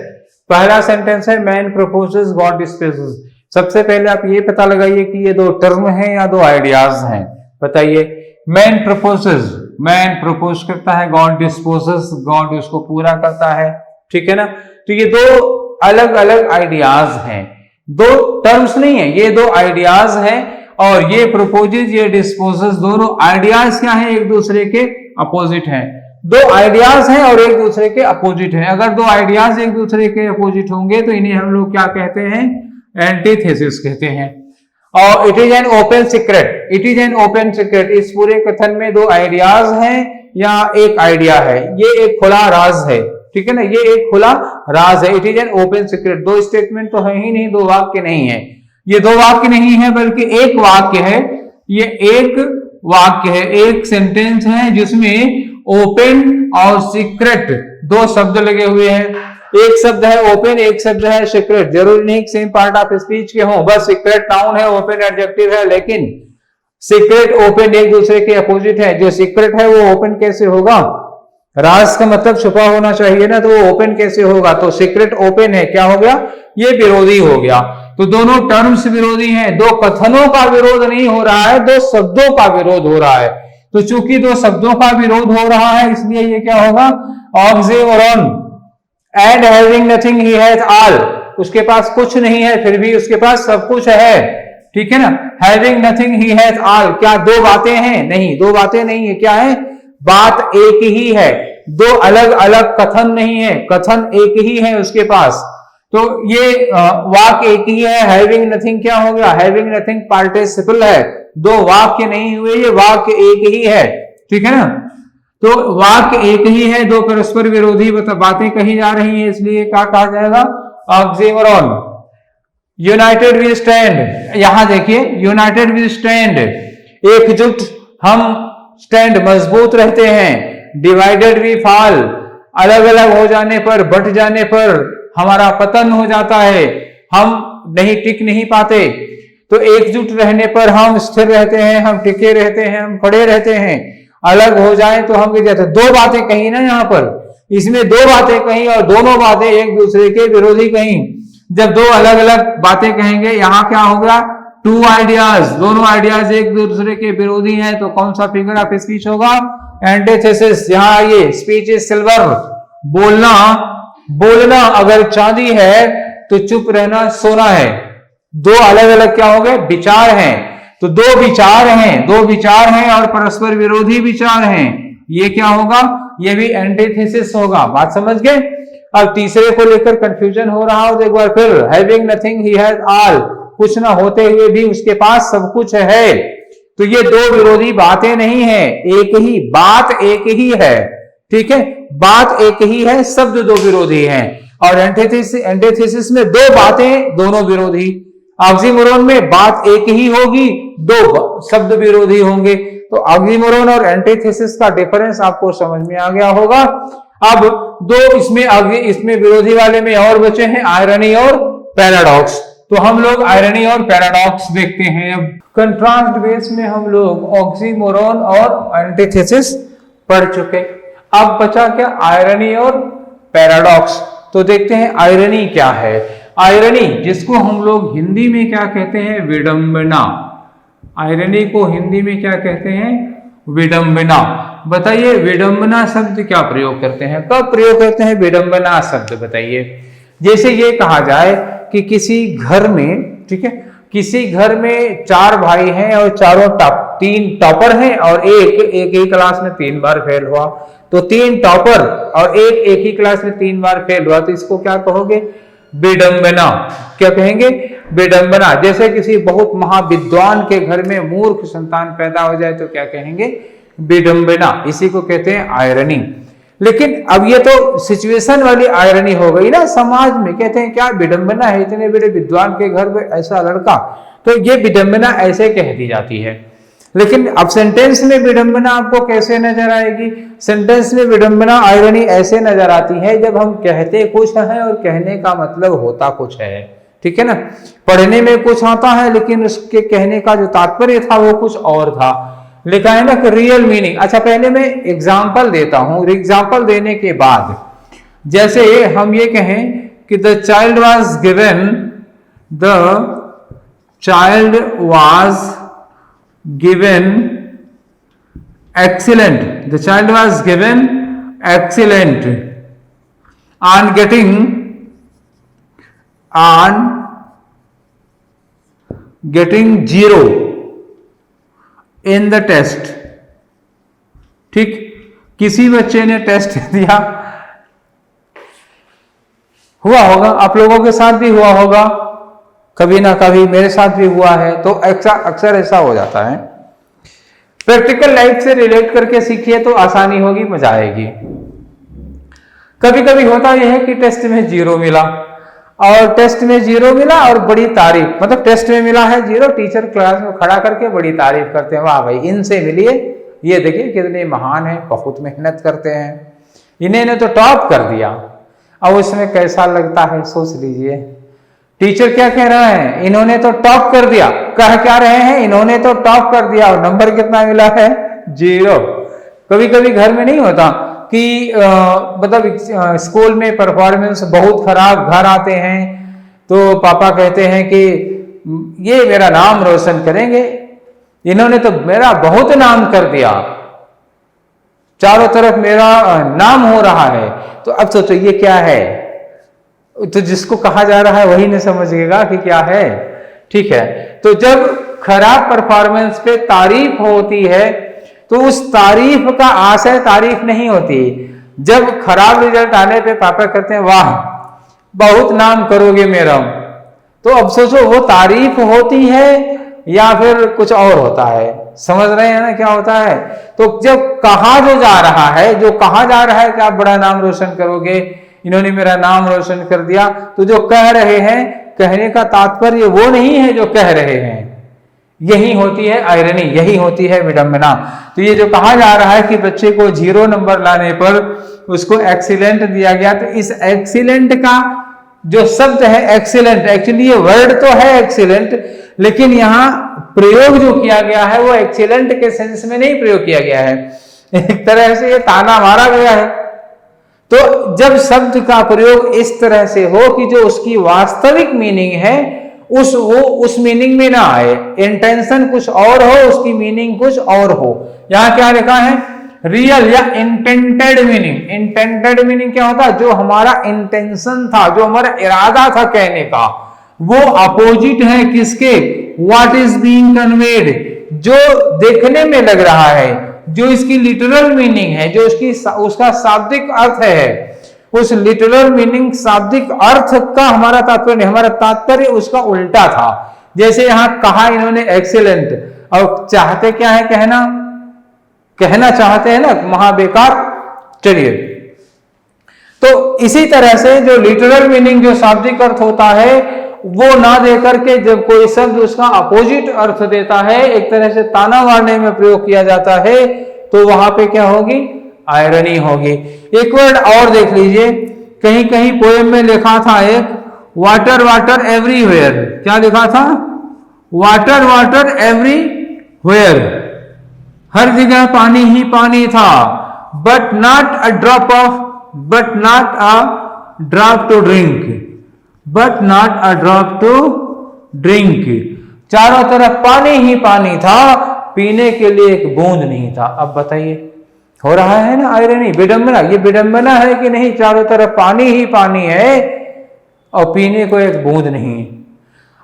पहला सेंटेंस है मैन प्रपोजेस गॉड डिस्पोजेस। सबसे पहले आप ये पता लगाइए कि ये दो टर्म हैं या दो आइडियाज हैं। बताइए, मैन प्रपोजेस, मैन प्रपोज करता है, गॉड डिस्पोजेस, गॉड उसको पूरा करता है। ठीक है ना? तो ये दो अलग अलग आइडियाज हैं, दो टर्म्स नहीं है, ये दो आइडियाज हैं। और ये प्रोपोजेस, ये डिस्पोजेस, दोनों आइडियाज क्या है, एक दूसरे के अपोजिट हैं। दो आइडियाज हैं और एक दूसरे के अपोजिट हैं। अगर दो आइडियाज एक दूसरे के अपोजिट होंगे तो इन्हें हम लोग क्या कहते हैं, एंटीथेसिस कहते हैं। और it is an open secret, it is an open secret. इस पूरे कथन में दो आइडियाज हैं या एक आइडिया है, ये एक खुला राज है। ठीक है ना, ये एक खुला राज है। It is an open secret. दो स्टेटमेंट तो है ही नहीं, दो वाक्य नहीं है। ये दो वाक्य नहीं है बल्कि एक वाक्य है। ये एक वाक्य है, एक सेंटेंस है जिसमें ओपन और सीक्रेट दो शब्द लगे हुए हैं। एक शब्द है ओपन, एक शब्द है सीक्रेट। जरूरी नहीं कि सेम पार्ट ऑफ स्पीच के हों, बस सीक्रेट नाउन है, ओपन एडजेक्टिव है, लेकिन सीक्रेट ओपन एक दूसरे के अपोजिट है। जो सीक्रेट है वो ओपन कैसे होगा, राज का मतलब छुपा होना चाहिए ना, तो वो ओपन कैसे होगा। तो सीक्रेट ओपन है, क्या हो गया, ये विरोधी हो गया। तो दोनों टर्म्स विरोधी हैं। दो कथनों का विरोध नहीं हो रहा है, दो शब्दों का विरोध हो रहा है। तो चूंकि दो शब्दों का विरोध हो रहा है, इसलिए ये क्या होगा, oxymoron. And having nothing he has all, उसके पास कुछ नहीं है फिर भी उसके पास सब कुछ है। ठीक है ना, having nothing he has all, क्या दो बातें हैं, नहीं, दो बातें नहीं है। क्या है, बात एक ही है, दो अलग अलग कथन नहीं है, कथन एक ही है उसके पास। तो ये वाक्य एक ही है। हैविंग नथिंग क्या हो गया, हैविंग नथिंग पार्टिसिपल है, दो वाक्य नहीं हुए, ये वाक्य एक ही है। ठीक है ना, तो वाक्य एक ही है, दो परस्पर विरोधी बातें कही जा रही हैं, इसलिए क्या कहा जाएगा, ऑक्सीमोरॉन। यूनाइटेड वी स्टैंड, यहां देखिए, यूनाइटेड वी स्टैंड, एकजुट हम स्टैंड, मजबूत रहते हैं। डिवाइडेड वी फॉल, अलग अलग हो जाने पर, बट जाने पर हमारा पतन हो जाता है, हम टिक नहीं पाते। तो एकजुट रहने पर हम स्थिर रहते हैं, हम टिके रहते हैं, हम खड़े रहते हैं। अलग हो जाए तो हम क्या, दो बातें कही ना यहाँ पर, इसमें दो बातें कही और दोनों बातें एक दूसरे के विरोधी कही। जब दो अलग अलग बातें कहेंगे, यहाँ क्या होगा, टू आइडियाज, दोनों आइडियाज एक दूसरे के विरोधी हैं, तो कौन सा फिगर ऑफ स्पीच होगा, एंटीथेसिस। यहाँ ये स्पीच इज सिल्वर, बोलना बोलना अगर चांदी है तो चुप रहना सोना है। दो अलग अलग क्या हो गए? विचार हैं। तो दो विचार हैं और परस्पर विरोधी विचार हैं, ये क्या होगा? ये भी एंटीथेसिस होगा। बात समझ गए? अब तीसरे को लेकर कंफ्यूजन हो रहा हो तो एक बार फिर, having nothing he has all, कुछ ना होते हुए भी उसके पास सब कुछ है। तो ये दो विरोधी बातें नहीं है, एक ही बात, एक ही है। ठीक है, बात एक ही है, शब्द दो विरोधी हैं। और एंटीथेसिस में दो बातें दोनों विरोधी, ऑक्सीमोरोन में बात एक ही होगी, दो शब्द विरोधी होंगे। तो ऑक्सीमोरोन और एंटीथेसिस का डिफरेंस आपको समझ में आ गया होगा। अब दो इसमें विरोधी वाले में और बचे हैं, आयरनी और पैराडॉक्स। तो हम लोग आयरनी और पैराडॉक्स देखते हैं। अब कंट्रास्ट बेस में हम लोग ऑक्सीमोरोन और एंटीथेसिस पढ़ चुके। अब बचा क्या? आयरनी और पैराडॉक्स। तो देखते हैं आयरनी क्या है। आयरनी, जिसको हम लोग हिंदी में क्या कहते हैं? विडंबना। आयरनी को हिंदी में क्या कहते हैं? विडंबना। बताइए विडंबना शब्द क्या प्रयोग करते हैं, कब प्रयोग करते हैं विडंबना शब्द? बताइए। जैसे ये कहा जाए कि किसी घर में, ठीक है, किसी घर में चार भाई हैं और चारों तीन टॉपर हैं और एक ही क्लास में 3 बार फेल हुआ। तो 3 टॉपर और एक ही क्लास में 3 बार फेल हुआ, तो इसको क्या कहोगे? विडंबना। क्या कहेंगे? विडंबना। जैसे किसी बहुत महाविद्वान के घर में मूर्ख संतान पैदा हो जाए तो क्या कहेंगे? विडंबना। इसी को कहते हैं आयरनी। लेकिन अब ये तो सिचुएशन वाली आयरनी हो गई ना, समाज में कहते हैं क्या विडंबना है, इतने बड़े विद्वान के घर में ऐसा लड़का, तो ये विडंबना ऐसे कह दी जाती है। लेकिन अब सेंटेंस में विडंबना आपको कैसे नजर आएगी? सेंटेंस में विडंबना आयरनी ऐसे नजर आती है जब हम कहते कुछ है और कहने का मतलब होता कुछ है। ठीक है ना, पढ़ने में कुछ आता है लेकिन उसके कहने का जो तात्पर्य था वो कुछ और था। लिखा है ना कि रियल मीनिंग। अच्छा, पहले मैं एग्जाम्पल देता हूं, एग्जाम्पल देने के बाद जैसे हम ये कहें कि the child was given excellent, the child was given excellent on getting 0 in the test। ठीक, किसी बच्चे ने टेस्ट दिया, हुआ होगा, आप लोगों के साथ भी हुआ होगा, कभी ना कभी मेरे साथ भी हुआ है, तो अक्सर ऐसा हो जाता है। प्रैक्टिकल लाइफ से रिलेट करके सीखिए तो आसानी होगी, मजा आएगी। कभी कभी होता यह है कि टेस्ट में 0 मिला और टेस्ट में 0 मिला और बड़ी तारीफ, मतलब टेस्ट में मिला है 0, टीचर क्लास में खड़ा करके बड़ी तारीफ करते हैं, वाह भाई इनसे मिलिए, ये देखिए कितने महान है, बहुत मेहनत करते हैं, इन्हें तो टॉप कर दिया। अब उसमें कैसा लगता है सोच लीजिए। टीचर क्या कह रहा है? इन्होंने तो टॉप कर दिया। कह क्या रहे हैं? इन्होंने तो टॉप कर दिया। और नंबर कितना मिला है? 0। कभी कभी घर में नहीं होता कि मतलब स्कूल में परफॉर्मेंस बहुत खराब, घर आते हैं तो पापा कहते हैं कि ये मेरा नाम रोशन करेंगे, इन्होंने तो मेरा बहुत नाम कर दिया, चारों तरफ मेरा नाम हो रहा है। तो अब सोचो ये क्या है? तो जिसको कहा जा रहा है वही नहीं समझेगा कि क्या है। ठीक है, तो जब खराब परफॉर्मेंस पे तारीफ होती है तो उस तारीफ का आशय तारीफ नहीं होती। जब खराब रिजल्ट आने पे पापा कहते हैं वाह बहुत नाम करोगे मेरा, तो अब सोचो वो तारीफ होती है या फिर कुछ और होता है? समझ रहे हैं ना क्या होता है? तो जब कहा जो जा रहा है, जो कहा जा रहा है कि आप बड़ा नाम रोशन करोगे, इन्होंने मेरा नाम रोशन कर दिया, तो जो कह रहे हैं, कहने का तात्पर्य वो नहीं है जो कह रहे हैं। यही होती है आयरनी, यही होती है विडंबना। तो ये जो कहा जा रहा है कि बच्चे को 0 नंबर लाने पर उसको एक्सीलेंट दिया गया, तो इस एक्सीलेंट का जो शब्द है एक्सीलेंट, एक्चुअली ये वर्ड तो है एक्सीलेंट, लेकिन यहाँ प्रयोग जो किया गया है वो एक्सीलेंट के सेंस में नहीं प्रयोग किया गया है, एक तरह से ये ताना मारा गया है। तो जब शब्द का प्रयोग इस तरह से हो कि जो उसकी वास्तविक मीनिंग है उस मीनिंग में ना आए, इंटेंशन कुछ और हो, उसकी मीनिंग कुछ और हो। यहां क्या लिखा है? रियल या इंटेंटेड मीनिंग। इंटेंटेड मीनिंग क्या होता है? जो हमारा इंटेंशन था, जो हमारा इरादा था कहने का, वो अपोजिट है किसके? व्हाट इज बीइंग कन्वेड, जो देखने में लग रहा है, जो इसकी लिटरल मीनिंग है, जो उसका शाब्दिक अर्थ है, उस लिटरल मीनिंग शाब्दिक अर्थ का हमारा तात्पर्य नहीं, हमारा तात्पर्य उसका उल्टा था। जैसे यहां कहा इन्होंने एक्सीलेंट, और चाहते क्या है? कहना चाहते हैं ना महाबेकार। चलिए, तो इसी तरह से जो लिटरल मीनिंग, जो शाब्दिक अर्थ होता है, वो ना देकर के जब कोई शब्द उसका अपोजिट अर्थ देता है, एक तरह से ताना मारने में प्रयोग किया जाता है, तो वहां पे क्या होगी? आयरनी होगी। एक वर्ड और देख लीजिए, कहीं कहीं पोएम में लिखा था एक, वाटर वाटर एवरीवेयर। क्या लिखा था? वाटर वाटर एवरीवेयर, हर जगह पानी ही पानी था। But not a drop to drink, but not a drop to drink. चारों तरफ पानी ही पानी था, पीने के लिए एक बूंद नहीं था। अब बताइए, हो रहा है ना आयरनी, विडंबना? ये विडंबना है कि नहीं? चारों तरफ पानी ही पानी है और पीने को एक बूंद नहीं।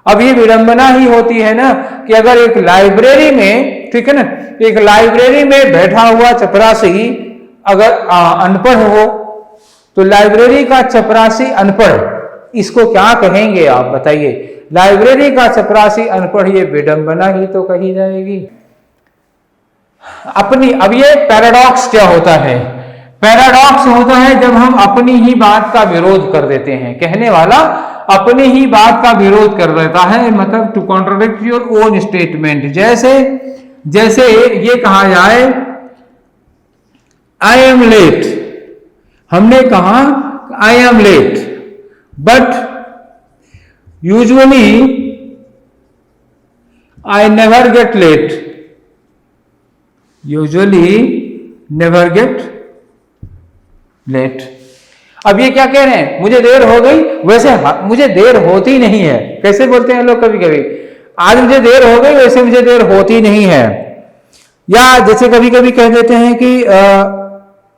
अब ये विडंबना ही होती है ना कि अगर एक लाइब्रेरी में, ठीक है ना, एक लाइब्रेरी में बैठा हुआ चपरासी अगर अनपढ़ हो, तो लाइब्रेरी का चपरासी अनपढ़, इसको क्या कहेंगे आप बताइए? लाइब्रेरी का चपरासी अनपढ़, ये विडंबना ही तो कही जाएगी अपनी। अब ये पैराडॉक्स क्या होता है? पैराडॉक्स होता है जब हम अपनी ही बात का विरोध कर देते हैं। कहने वाला अपनी ही बात का विरोध कर देता है, मतलब to contradict your own statement. जैसे ये कहा जाए, आई एम लेट, हमने कहा I am late, but usually I never get late, usually never get late. अब ये क्या कह रहे हैं? मुझे देर हो गई, वैसे मुझे देर होती नहीं है। कैसे बोलते हैं लोग कभी कभी, आज मुझे देर हो गई, वैसे मुझे देर होती नहीं है। या जैसे कभी कभी कह देते हैं कि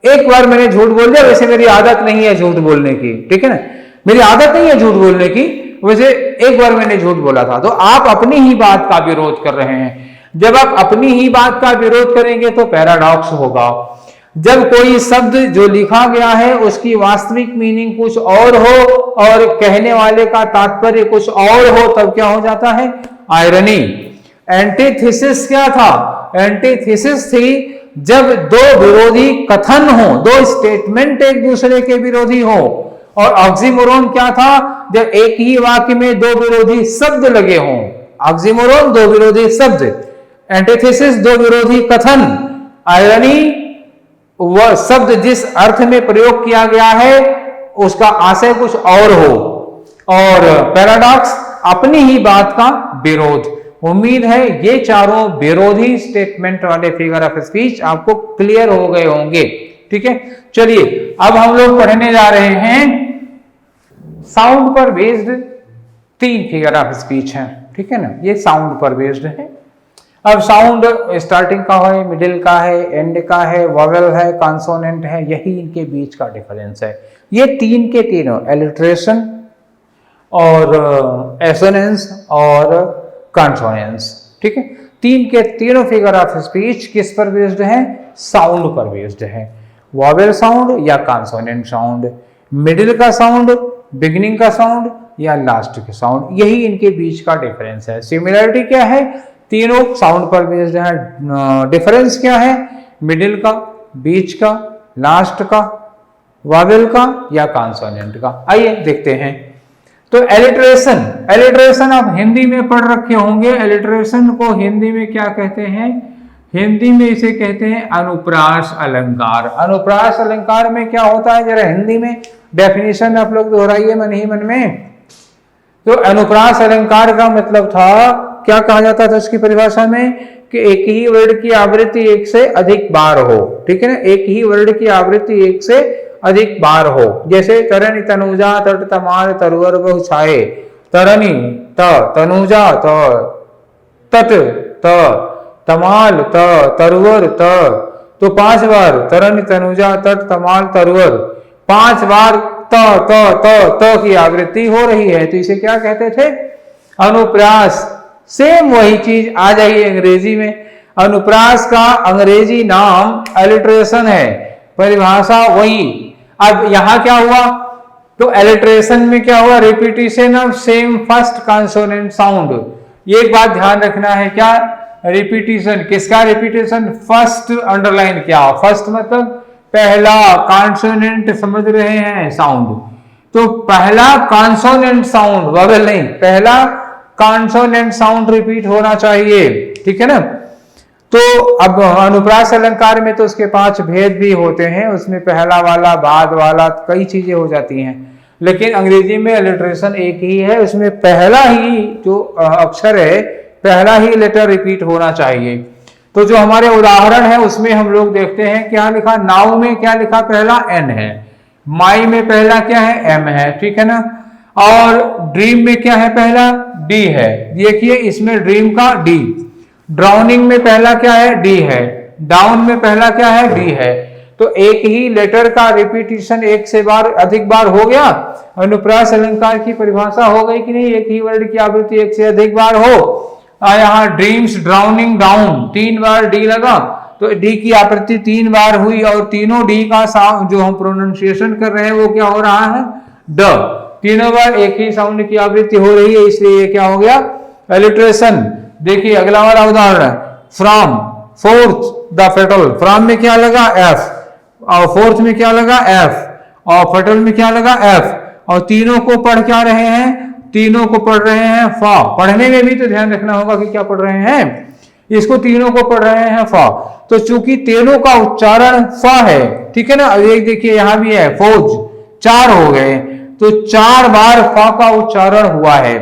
एक बार मैंने झूठ बोल दिया, वैसे मेरी आदत नहीं है झूठ बोलने की, ठीक है ना, मेरी आदत नहीं है झूठ बोलने की, वैसे एक बार मैंने झूठ बोला था। तो आप अपनी ही बात का विरोध कर रहे हैं। जब आप अपनी ही बात का विरोध करेंगे तो पैराडॉक्स होगा। जब कोई शब्द जो लिखा गया है उसकी वास्तविक मीनिंग कुछ और हो और कहने वाले का तात्पर्य कुछ और हो, तब क्या हो जाता है? आयरनी। एंटीथेसिस क्या था? एंटीथेसिस थी जब दो विरोधी कथन हो, दो स्टेटमेंट एक दूसरे के विरोधी हो। और ऑक्सीमोरोन क्या था? जब एक ही वाक्य में दो विरोधी शब्द लगे हों। ऑक्सीमोरोन दो विरोधी शब्द, एंटीथेसिस दो विरोधी कथन, आयरनी वह शब्द जिस अर्थ में प्रयोग किया गया है उसका आशय कुछ और हो, और पैराडॉक्स अपनी ही बात का विरोध। उम्मीद है ये चारों विरोधी स्टेटमेंट वाले फिगर ऑफ स्पीच आपको क्लियर हो गए होंगे। ठीक है, चलिए अब हम लोग पढ़ने जा रहे हैं साउंड पर बेस्ड 3 फिगर ऑफ स्पीच हैं। ठीक है ना, ये साउंड पर बेस्ड है। अब साउंड स्टार्टिंग का है, मिडिल का है, एंड का है, वॉवेल है, कॉन्सोनेंट है, यही इनके बीच का डिफरेंस है। ये 3 के तीनों एलिट्रेशन और एसोनेंस और कॉन्सोनेंस, ठीक है, 3 के तीनों फिगर ऑफ स्पीच किस पर बेस्ड है? साउंड पर बेस्ड है। वॉवेल साउंड या कॉन्सोनेंट साउंड, मिडिल का साउंड, बिगिनिंग का साउंड या लास्ट का साउंड, यही इनके बीच का डिफरेंस है। सिमिलरिटी क्या है? तीनों साउंड पर बेस्ड है। डिफरेंस क्या है? मिडिल का, बीच का, लास्ट का, वॉवेल का या कॉन्सोनेंट का। आइए देखते हैं। तो एलिट्रेशन, एलिट्रेशन आप हिंदी में पढ़ रखे होंगे। एलिट्रेशन को हिंदी में क्या कहते हैं? हिंदी में इसे कहते हैं अनुप्रास अलंकार। अनुप्रास अलंकार में क्या होता है, जरा हिंदी में डेफिनेशन आप लोग दोहराइए मन ही मन में। तो अनुप्रास अलंकार का मतलब था, क्या कहा जाता था उसकी परिभाषा में, कि एक ही वर्ड की आवृत्ति एक से अधिक बार हो। ठीक है ना, एक ही वर्ड की आवृत्ति एक से अधिक बार हो। जैसे तरनी तनुजा तट तमाल तरुवर बहु छाए, तरनी त, तनुजा त, तट त, तमाल त, तरुवर त। तो 5 बार तरन तनुजा तट तमाल तरवर, 5 बार त त त त की आवृत्ति हो रही है, तो इसे क्या कहते थे? अनुप्रास। सेम वही चीज आ जाइए अंग्रेजी में। अनुप्रास का अंग्रेजी नाम एलिट्रेशन है, परिभाषा वही। अब यहां क्या हुआ? तो एलिट्रेशन में क्या हुआ? Repetition of same first consonant sound. ये एक बात ध्यान रखना है, क्या? रिपीटिशन। किसका रिपीटिशन? फर्स्ट। अंडरलाइन क्या? फर्स्ट मतलब पहला कॉन्सोनेंट, समझ रहे हैं? साउंड। तो पहला कॉन्सोनेंट साउंड, वोवेल नहीं, पहला कॉन्सोनेंट साउंड रिपीट होना चाहिए, ठीक है ना। तो अब अनुप्रास अलंकार में तो उसके 5 भेद भी होते हैं, उसमें पहला वाला, बाद वाला, कई चीजें हो जाती हैं। लेकिन अंग्रेजी में अलिट्रेशन एक ही है, उसमें पहला ही जो अक्षर है, पहला ही लेटर रिपीट होना चाहिए। तो जो हमारे उदाहरण है उसमें हम लोग देखते हैं क्या लिखा। नाउ में क्या लिखा? पहला एन है। माई में पहला क्या है? एम है, ठीक है ना। और ड्रीम में क्या है? पहला डी है। देखिए इसमें ड्रीम का डी। ड्राउनिंग में पहला क्या है? डी है। डाउन में पहला क्या है? डी है। तो एक ही लेटर का रिपीटिशन एक से अधिक बार हो गया। अनुप्रास अलंकार की परिभाषा हो गई कि नहीं? एक ही वर्ड की आवृत्ति एक से अधिक बार हो। यहाँ ड्रीम्स, ड्राउनिंग, डाउन, 3 बार डी लगा, तो डी की आवृत्ति 3 बार हुई, और तीनों डी का साउंड जो हम प्रोनाउंसिएशन कर रहे हैं वो क्या हो रहा है? ड। तीनों बार एक ही साउंड की आवृत्ति हो रही है, इसलिए ये क्या हो गया? एलिट्रेशन। देखिए अगला वाला उदाहरण, from, forth the fatal. From में क्या लगा? एफ। और फोर्थ में क्या लगा? एफ। और फेटल में क्या लगा? एफ। और तीनों को पढ़ क्या रहे हैं? तीनों को पढ़ रहे हैं फा। पढ़ने में भी तो ध्यान रखना होगा कि क्या पढ़ रहे हैं। इसको तीनों को पढ़ रहे हैं फा। तो चूंकि तीनों का उच्चारण फा है, ठीक है ना। अब एक देखिए यहां भी है फौज, 4 हो गए, तो 4 बार फा का उच्चारण हुआ है।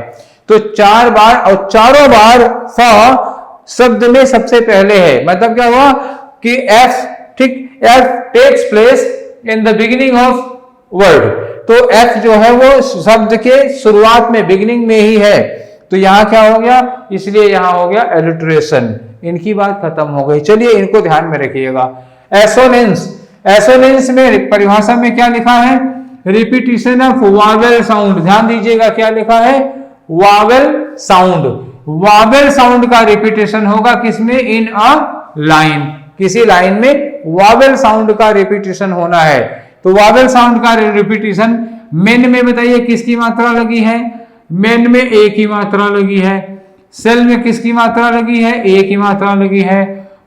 तो 4 बार, और चारों बार फा शब्द में सबसे पहले है। मतलब क्या हुआ कि एफ, ठीक, F takes place in the beginning of word. तो एफ जो है वो शब्द के शुरुआत में, बिगिनिंग में ही है। तो यहां क्या हो गया? इसलिए यहां हो गया एलिट्रेशन। इनकी बात खत्म हो गई। चलिए इनको ध्यान में रखिएगा। एसोनेंस। एसोनेंस में परिभाषा में क्या लिखा है? Repetition of Wavell sound. ध्यान दीजिएगा क्या लिखा है? Wavell sound. वावेल साउंड का रिपीटेशन होगा किसमें? इन अ लाइन। किसी लाइन में वावेल साउंड का रिपीटेशन होना है। तो वावेल साउंड का रिपीटेशन मेन में बताइए किसकी मात्रा लगी है? मेन में ए की मात्रा लगी है। सेल में किसकी मात्रा लगी है? ए की मात्रा लगी है।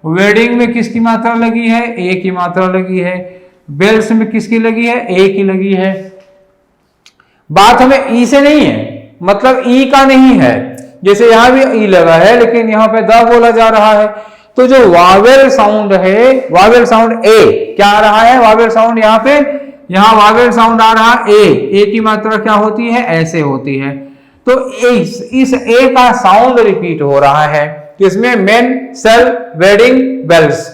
वेडिंग में किसकी मात्रा लगी है? ए की मात्रा लगी है। बेल्स में किसकी लगी है? ए की लगी है। बात हमें ई से नहीं है, मतलब ई का नहीं है। जैसे यहां भी ई लगा है लेकिन यहां पे द बोला जा रहा है। तो जो वावेल साउंड है, वावेल साउंड ए क्या आ रहा है? वावेल साउंड यहाँ पे, यहाँ वावेल साउंड आ रहा है ए की मात्रा क्या होती है? ऐसे होती है। तो इस ए का साउंड रिपीट हो रहा है। इसमें मेन, सेल, वेडिंग, बेल्स।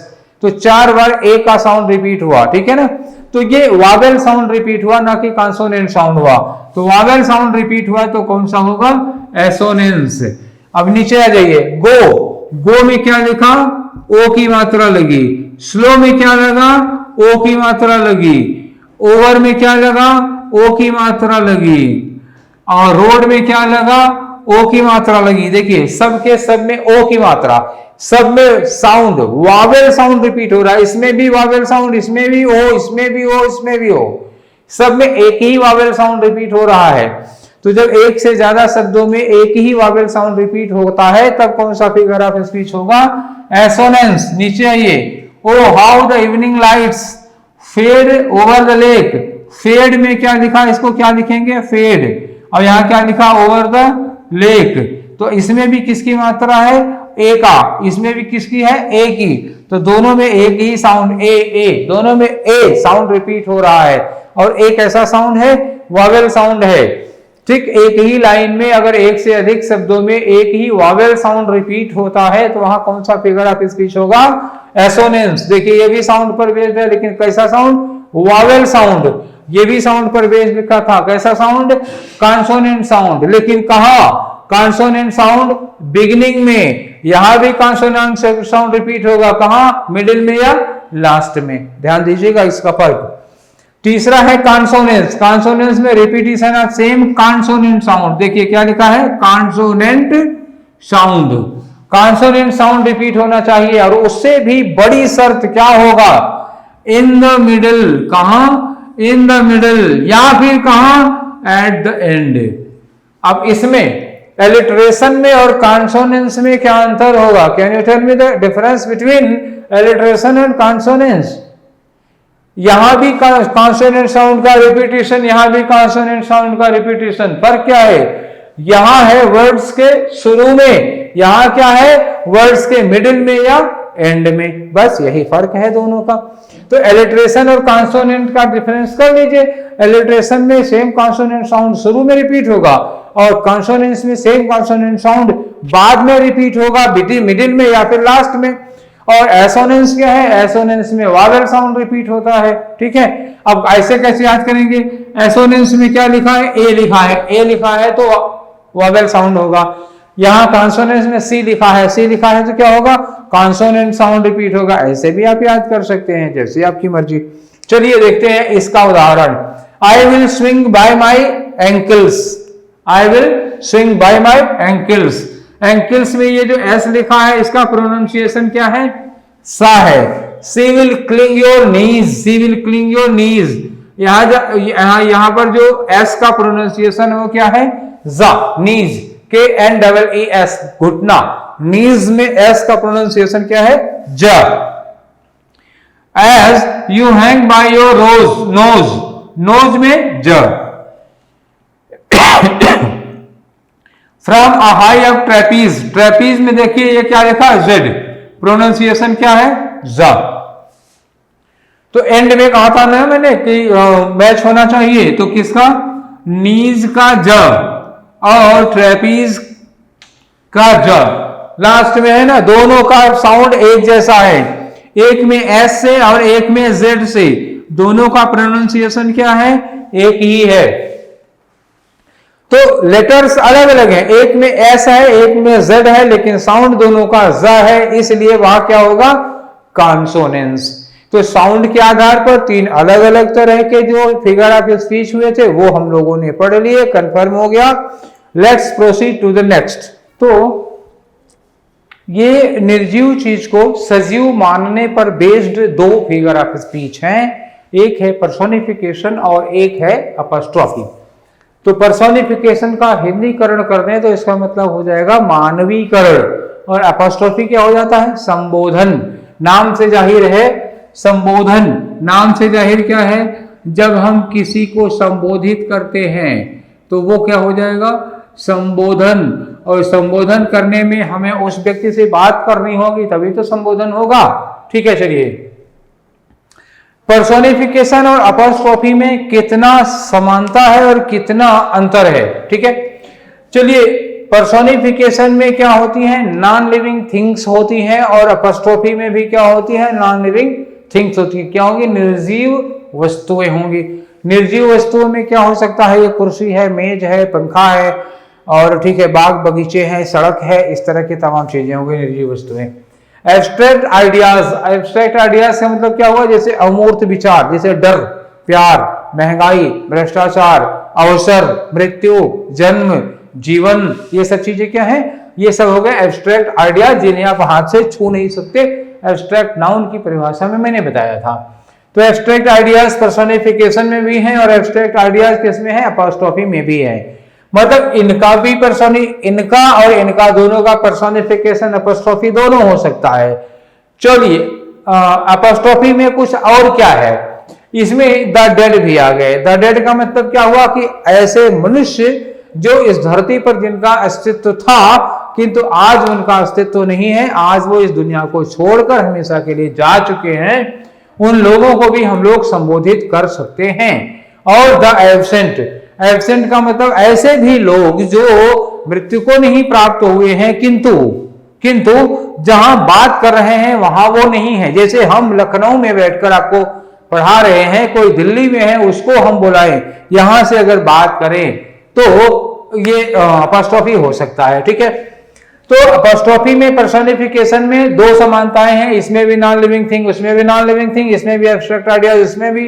तो 4 बार ए का साउंड रिपीट हुआ, ठीक है ना। तो ये वावेल साउंड रिपीट हुआ, ना कि कॉन्सोनेंट साउंड हुआ। तो वावेल साउंड रिपीट हुआ तो कौन सा होगा? एसोनेंस। अब नीचे आ जाइए। गो। गो में क्या लिखा? ओ की मात्रा लगी। स्लो में क्या लगा? ओ की मात्रा लगी। ओवर में क्या लगा? ओ की मात्रा लगी। और रोड में क्या लगा? ओ की मात्रा लगी। देखिए सबके सब में ओ की मात्रा, सब में साउंड, वावेल साउंड रिपीट हो रहा है। इसमें भी वावेल साउंड, इसमें भी ओ, इसमें भी ओ, इसमें भी ओ। सब में एक ही वावेल साउंड रिपीट हो रहा है। तो जब एक से ज्यादा शब्दों में एक ही वावेल साउंड रिपीट होता है तब कौन सा फिगर ऑफ स्पीच होगा? एसोनेंस। नीचे आइए। O how the evening lights fade over the lake. Fade में क्या लिखा? इसको क्या लिखेंगे? फेड। और यहाँ क्या लिखा? Over the lake. तो इसमें भी किसकी मात्रा है? ए का। इसमें भी किसकी है? ए की। तो दोनों में एक ही साउंड ए, दोनों में ए साउंड रिपीट हो रहा है। और एक ऐसा साउंड है, वावेल साउंड है। ठीक, एक ही लाइन में अगर एक से अधिक शब्दों में एक ही वावेल साउंड रिपीट होता है तो वहां कौन सा फिगर ऑफ स्पीच होगा? एसोनेंस। देखिए ये भी साउंड पर बेस्ड है, लेकिन कैसा साउंड? Wavell sound. ये भी साउंड पर बेस्ड लिखा था, कैसा साउंड? Consonant sound. लेकिन कहा कॉन्सोनेंट साउंड? बिगिनिंग में। यहां भी कॉन्सोनेंट साउंड रिपीट होगा, कहां? मिडिल में या लास्ट में, ध्यान दीजिएगा इसका फर्क। तीसरा है कॉन्सोनेंस। कॉन्सोनेंस में repetition of same consonant sound. देखिए क्या लिखा है, consonant sound. Consonant sound repeat होना चाहिए, और उससे भी बड़ी शर्त क्या होगा, इन द मिडल। कहां, इन द मिडल, या फिर कहां, एट द एंड। अब इसमें एलिट्रेशन में और कॉन्सोनेंस में क्या अंतर होगा, can you tell me the difference between alliteration and consonance. यहां भी कॉन्सोनेंट साउंड का रिपीटिशन, यहां भी कॉन्सोनेंट साउंड का रिपीटिशन। फर्क क्या है, यहां है वर्ड्स के शुरू में, यहां क्या है वर्ड्स के मिडिल में या एंड में, बस यही फर्क है दोनों का। तो एलिट्रेशन और कॉन्सोनेंट का डिफरेंस कर लीजिए। एलिट्रेशन में सेम कॉन्सोनेंट साउंड शुरू में रिपीट होगा, और कॉन्सोनेंस में सेम कॉन्सोनेंट साउंड बाद में रिपीट होगा, मिडिल में या फिर लास्ट में। और एसोनेंस क्या है, एसोनेंस में वावेल साउंड रिपीट होता है, ठीक है। अब ऐसे कैसे याद करेंगे, एसोनेंस में क्या लिखा है, ए लिखा है, ए लिखा है तो वावेल साउंड होगा। यहां कॉन्सोनेंस में सी लिखा है, सी लिखा है तो क्या होगा, कॉन्सोनेंट साउंड रिपीट होगा। ऐसे भी आप याद कर सकते हैं, जैसे आपकी मर्जी। चलिए देखते हैं इसका उदाहरण। I will swing bye my ankles. I will swing bye my ankles. Ankles में ये जो एस लिखा है इसका प्रोनाउंसिएशन क्या है, सा है। She will cling your knees, she will cling your knees. यहां पर जो एस का प्रोनाउंसिएशन है वो क्या है, जा, नीज, के एन डबल ई एस, घुटना। नीज में एस का प्रोनाउंसिएशन क्या है, ज। As you hang by your rose, nose, nose में ज। From a high of trapeze, trapeze में देखिए ये क्या लिखा है, जेड, प्रोनाउंसिएशन क्या है, ज। तो एंड में कहा था ना मैंने कि मैच होना चाहिए, तो किसका, नीज का ज और ट्रेपीज का ज। लास्ट में है ना, दोनों का साउंड एक जैसा है, एक में एस से और एक में जेड से, दोनों का प्रोनाउंसिएशन क्या है, एक ही है। तो लेटर्स अलग अलग हैं, एक में एस है एक में जेड है, लेकिन साउंड दोनों का ज है, इसलिए वहां क्या होगा, कॉन्सोनेंस। तो साउंड के आधार पर तीन अलग अलग तरह के जो फिगर ऑफ स्पीच हुए थे वो हम लोगों ने पढ़ लिए, कंफर्म हो गया। Let's proceed to the next. तो ये निर्जीव चीज को सजीव मानने पर बेस्ड दो फिगर ऑफ स्पीच हैं, एक है पर्सोनिफिकेशन और एक है अपॉस्ट्रोफी। तो पर्सोनिफिकेशन का हिंदीकरण कर दें तो इसका मतलब हो जाएगा मानवीकरण, और अपॉस्ट्रोफी क्या हो जाता है, संबोधन। नाम से जाहिर है संबोधन, नाम से जाहिर क्या है, जब हम किसी को संबोधित करते हैं तो वो क्या हो जाएगा, संबोधन। और संबोधन करने में हमें उस व्यक्ति से बात करनी होगी तभी तो संबोधन होगा, ठीक है। चलिए, पर्सोनिफिकेशन और अपॉस्ट्रोफी में कितना समानता है और कितना अंतर है, ठीक है। चलिए, पर्सोनिफिकेशन में क्या होती है, नॉन लिविंग थिंग्स होती हैं, और अपॉस्ट्रोफी में भी क्या होती है, नॉन लिविंग थिंग्स होती है। क्या होंगी, निर्जीव वस्तुएं होंगी। निर्जीव वस्तुओं में क्या हो सकता है, ये कुर्सी है, मेज है, पंखा है, और ठीक है बाग बगीचे हैं, सड़क है, इस तरह की तमाम चीजें होंगी निर्जीव वस्तुएं। एब्स्ट्रैक्ट आइडियाज, एब्स्ट्रैक्ट आइडियाज से मतलब क्या हुआ, जैसे अमूर्त विचार, जैसे डर, प्यार, महंगाई, भ्रष्टाचार, अवसर, मृत्यु, जन्म, जीवन, ये सब चीजें क्या है, ये सब हो गए एब्स्ट्रैक्ट आइडियाज, जिन्हें आप हाथ से छू नहीं सकते। एब्स्ट्रैक्ट नाउन की परिभाषा में मैंने बताया था। तो एब्स्ट्रैक्ट आइडियाज पर्सोनिफिकेशन में भी हैं और एब्स्ट्रैक्ट आइडियाज किसमें है, अपॉस्ट्रोफी में भी है। मतलब इनका भी इनका और इनका दोनों का पर्सोनिफिकेशन अपॉस्ट्रोफी दोनों हो सकता है। चलिए, अपॉस्ट्रोफी में कुछ और क्या है, इसमें द डेड भी आ गए। द डेड का मतलब क्या हुआ कि ऐसे मनुष्य जो इस धरती पर जिनका अस्तित्व था किंतु आज उनका अस्तित्व नहीं है, आज वो इस दुनिया को छोड़कर हमेशा के लिए जा चुके हैं, उन लोगों को भी हम लोग संबोधित कर सकते हैं। और द एब्सेंट, एब्सेंट का मतलब ऐसे भी लोग जो मृत्यु को नहीं प्राप्त हुए हैं किंतु जहां बात कर रहे हैं वहां वो नहीं है। जैसे हम लखनऊ में बैठकर आपको पढ़ा रहे हैं, कोई दिल्ली में है उसको हम बुलाएं, यहां से अगर बात करें तो ये अपॉस्ट्रोफी हो सकता है, ठीक है। तो अपॉस्ट्रोफी में पर्सोनिफिकेशन में दो समानताएं हैं, इसमें भी नॉन लिविंग थिंग, उसमें भी नॉन लिविंग थिंग, इसमें भी एब्स्ट्रैक्ट आइडियाज, इसमें भी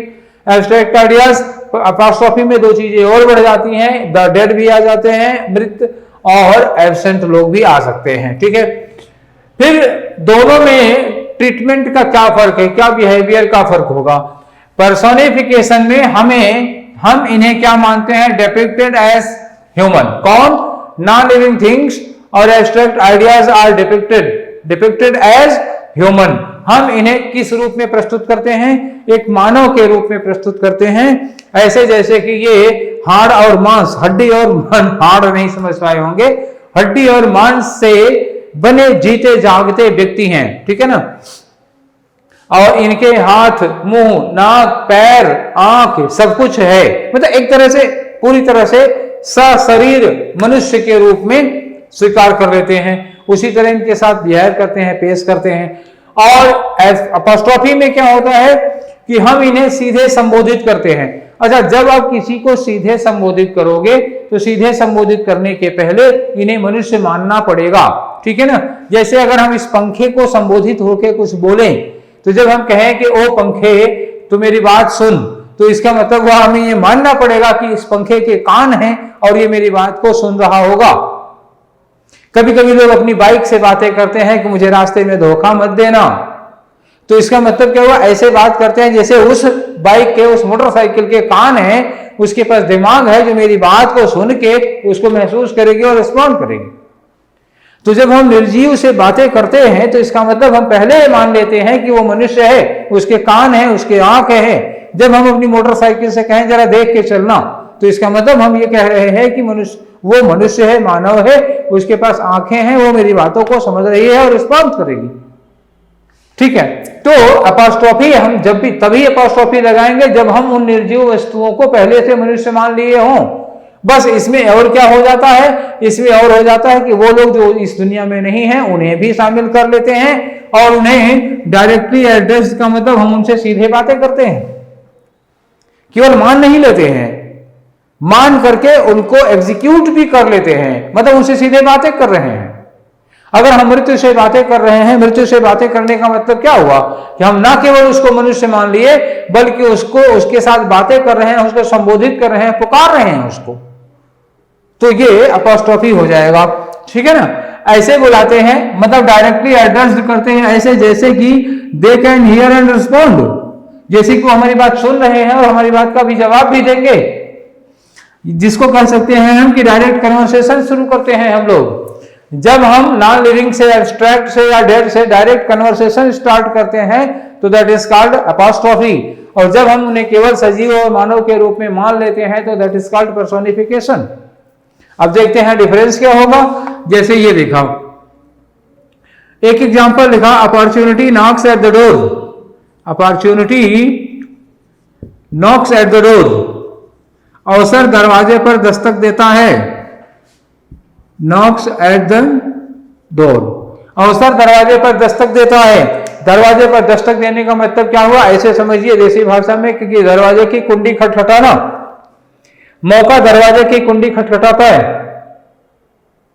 एब्स्ट्रैक्ट आइडियाज। अपॉस्ट्रोफी में दो चीजें और बढ़ जाती हैं, द डेड भी आ जाते हैं, मृत, और एब्सेंट लोग भी आ सकते हैं, ठीक है। फिर दोनों में ट्रीटमेंट का क्या फर्क है, क्या बिहेवियर का फर्क होगा। पर्सोनिफिकेशन में हम इन्हें क्या मानते हैं, डिपिक्टेड एज ह्यूमन, कौन, नॉन लिविंग थिंग्स और abstract ideas are depicted as human. हम इन्हें किस रूप में प्रस्तुत करते हैं, एक मानव के रूप में प्रस्तुत करते हैं, ऐसे जैसे कि ये हाड़ और मांस, हड्डी और हाड़ नहीं समझ पाए होंगे, हड्डी और मांस से बने जीते जागते व्यक्ति हैं, ठीक है ना। और इनके हाथ, मुंह, नाक, पैर, आंख सब कुछ है, मतलब एक तरह से पूरी तरह से सशरीर मनुष्य के रूप में स्वीकार कर लेते हैं, उसी तरह इनके साथ बिहेव करते हैं, पेश करते हैं। और अपॉस्ट्रोफी में क्या होता है कि हम इन्हें सीधे संबोधित करते हैं। अच्छा, जब आप किसी को सीधे संबोधित करोगे तो सीधे संबोधित करने के पहले इन्हें मनुष्य मानना पड़ेगा, ठीक है ना। जैसे अगर हम इस पंखे को संबोधित होकर कुछ बोलें, तो जब हम कहें कि ओ पंखे तू मेरी बात सुन, तो इसका मतलब वह हमें ये मानना पड़ेगा कि इस पंखे के कान हैं और ये मेरी बात को सुन रहा होगा। कभी कभी लोग अपनी बाइक से बातें करते हैं कि मुझे रास्ते में धोखा मत देना, तो इसका मतलब क्या हुआ, ऐसे बात करते हैं जैसे उस बाइक के, उस मोटरसाइकिल के कान है, उसके पास दिमाग है जो मेरी बात को सुन के उसको महसूस करेगी और रिस्पॉन्ड करेगी। तो जब हम निर्जीव से बातें करते हैं तो इसका मतलब हम पहले मान लेते हैं कि वो मनुष्य है, उसके कान है, उसके आंख है। जब हम अपनी मोटरसाइकिल से कहें जरा देख के चलना, तो इसका मतलब हम ये कह रहे हैं कि वो मनुष्य है, मानव है, उसके पास आंखें हैं, वो मेरी बातों को समझ रही है और रिस्पॉन्ड करेगी, ठीक है। तो अपॉस्ट्रोफी हम जब भी तभी अपॉस्ट्रोफी लगाएंगे जब हम उन निर्जीव वस्तुओं को पहले से मनुष्य मान लिए हों। बस इसमें और क्या हो जाता है, इसमें और हो जाता है कि वो लोग जो इस दुनिया में नहीं है उन्हें भी शामिल कर लेते हैं और उन्हें डायरेक्टली एड्रेस का मतलब हम उनसे सीधे बातें करते हैं, केवल मान नहीं लेते हैं, मान करके उनको एग्जीक्यूट भी कर लेते हैं, मतलब उनसे सीधे बातें कर रहे हैं। अगर हम मृत्यु से बातें कर रहे हैं, मृत्यु से बातें करने का मतलब क्या हुआ कि हम ना केवल उसको मनुष्य मान लिए बल्कि उसको, उसके साथ बातें कर रहे हैं, उसको संबोधित कर रहे हैं, पुकार रहे हैं उसको, तो ये अपॉस्ट्रोफी हो जाएगा, ठीक है ना। ऐसे बुलाते हैं, मतलब डायरेक्टली एड्रेस करते हैं, ऐसे जैसे कि they can hear and respond, जैसे कि हमारी बात सुन रहे हैं और हमारी बात का भी जवाब भी देंगे, जिसको कह सकते हैं हम कि डायरेक्ट कन्वर्सेशन शुरू करते हैं हम लोग। जब हम नॉन लिविंग से, एब्स्ट्रैक्ट से या डेड से डायरेक्ट कन्वर्सेशन स्टार्ट करते हैं तो दैट इज कॉल्ड अपॉस्ट्रोफी, और जब हम उन्हें केवल सजीव और मानव के रूप में मान लेते हैं तो दैट इज कॉल्ड पर्सोनिफिकेशन। अब देखते हैं डिफरेंस क्या होगा। जैसे ये लिखा, एक एग्जांपल लिखा, opportunity Knox at the door, opportunity Knox at the door, अवसर दरवाजे पर दस्तक देता है, नॉक्स एट द डोर, अवसर दरवाजे पर दस्तक देता है। दरवाजे पर दस्तक देने का मतलब क्या हुआ, ऐसे समझिए देसी भाषा में, क्योंकि दरवाजे की कुंडी खटखटाना, मौका दरवाजे की कुंडी खटखटाता है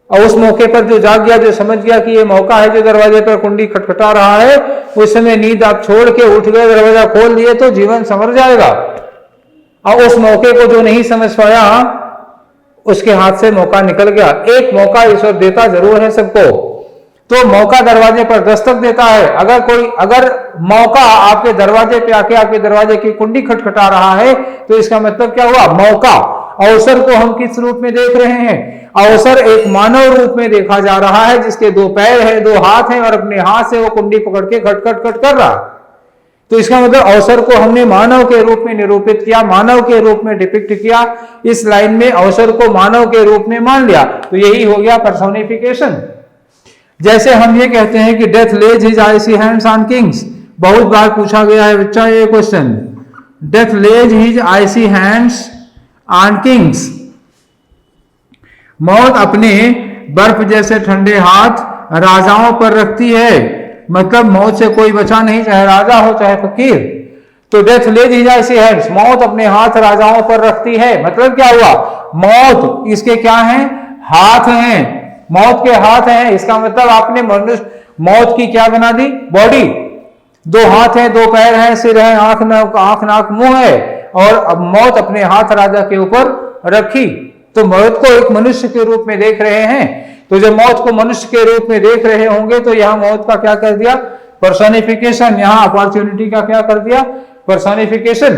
और उस मौके पर जो जाग गया, जो समझ गया कि ये मौका है जो दरवाजे पर कुंडी खटखटा रहा है, उस समय नींद आप छोड़ के उठ गए, दरवाजा खोल दिए तो जीवन संवर जाएगा। और उस मौके को जो नहीं समझ पाया उसके हाथ से मौका निकल गया। एक मौका ईश्वर देता जरूर है सबको, तो मौका दरवाजे पर दस्तक देता है। अगर मौका आपके दरवाजे पे आके आपके दरवाजे की कुंडी खटखटा रहा है तो इसका मतलब क्या हुआ, मौका। अवसर को हम किस रूप में देख रहे हैं, अवसर एक मानव रूप में देखा जा रहा है जिसके दो पैर हैं, दो हाथ हैं और अपने हाथ से वो कुंडी पकड़ के खट खट खट कर रहा। तो इसका मतलब अवसर को हमने मानव के रूप में निरूपित किया, मानव के रूप में डिपिक्ट किया, इस लाइन में अवसर को मानव के रूप में मान लिया, तो यही हो गया पर्सोनिफिकेशन। जैसे हम ये कहते हैं कि death lays his icy hands on kings, बहुत बार पूछा गया है बच्चा ये question, death lays his icy hands on kings, मौत अपने बर्फ जैसे ठंडे हाथ राजाओं पर रखती है, मतलब मौत से कोई बचा नहीं, चाहे राजा हो चाहे फकीर। तो death lays his icy hands, मौत अपने हाथ राजाओं पर रखती है, मतलब क्या हुआ, मौत इसके क्या है, हाथ हैं, मौत के हाथ हैं, इसका मतलब आपने मनुष्य मौत की क्या बना दी? बॉडी। 2 हाथ हैं, 2 पैर हैं, सिर है, आंख नाक मुंह है, और अब मौत अपने हाथ राजा के ऊपर रखी। तो मौत को एक मनुष्य के रूप में देख रहे हैं। तो जब मौत को मनुष्य के रूप में देख रहे होंगे तो यहां मौत का क्या कर दिया? पर्सोनिफिकेशन। यहां अपॉर्चुनिटी का क्या कर दिया? पर्सोनिफिकेशन।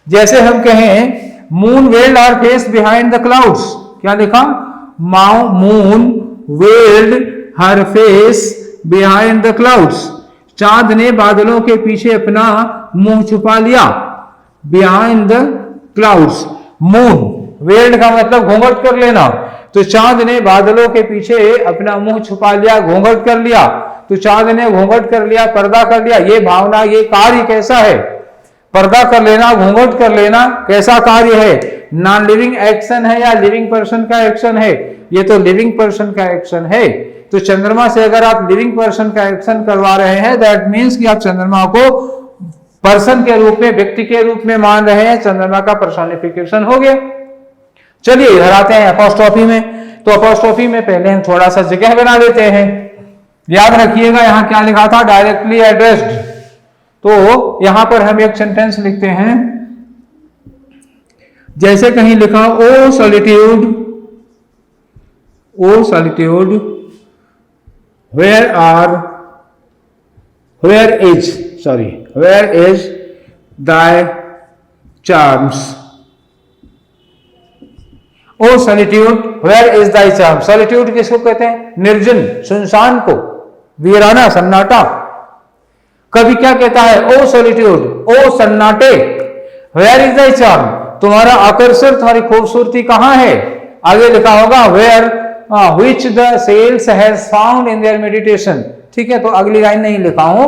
जैसे हम कहें moon veiled her face behind the clouds, क्या लिखा? Moon veiled her face behind the clouds, चांद ने बादलों के पीछे अपना मुंह छुपा लिया। Behind the clouds, moon veiled का मतलब घूंघट कर लेना, तो चांद ने बादलों के पीछे अपना मुंह छुपा लिया, घूंघट कर लिया। तो चांद ने घूंघट कर लिया, पर्दा कर लिया। ये भावना, ये कार्य कैसा है? पर्दा कर लेना, घूंघट कर लेना, कैसा कार्य है? नॉन लिविंग एक्शन है या लिविंग पर्सन का एक्शन है? ये तो लिविंग पर्सन का एक्शन है। तो चंद्रमा से अगर आप लिविंग पर्सन का एक्शन करवा रहे हैं, दैट मीन्स कि आप चंद्रमा को पर्सन के रूप में, व्यक्ति के रूप में मान रहे हैं। चंद्रमा का पर्सोनिफिकेशन हो गया। चलिए इधर आते हैं अपॉस्ट्रोफी में। तो अपॉस्ट्रोफी में पहले हम थोड़ा सा जगह बना देते हैं। याद रखिएगा यहां क्या लिखा था? Directly addressed. तो यहां पर हम एक सेंटेंस लिखते हैं, जैसे कहीं लिखा, O solitude, O solitude, where is thy charms. O solitude, where is thy charm. Solitude किसको कहते हैं? निर्जन, सुनसान को, वीराना, सन्नाटा। कभी क्या कहता है? ओ सॉलिट्यूड, ओ सन्नाटे, वेयर इज दाई चार्म, तुम्हारा आकर्षण, तुम्हारी खूबसूरती कहां है? आगे लिखा होगा where which the sails has found in their meditation. ठीक है, तो अगली लाइन नहीं लिखा हूं,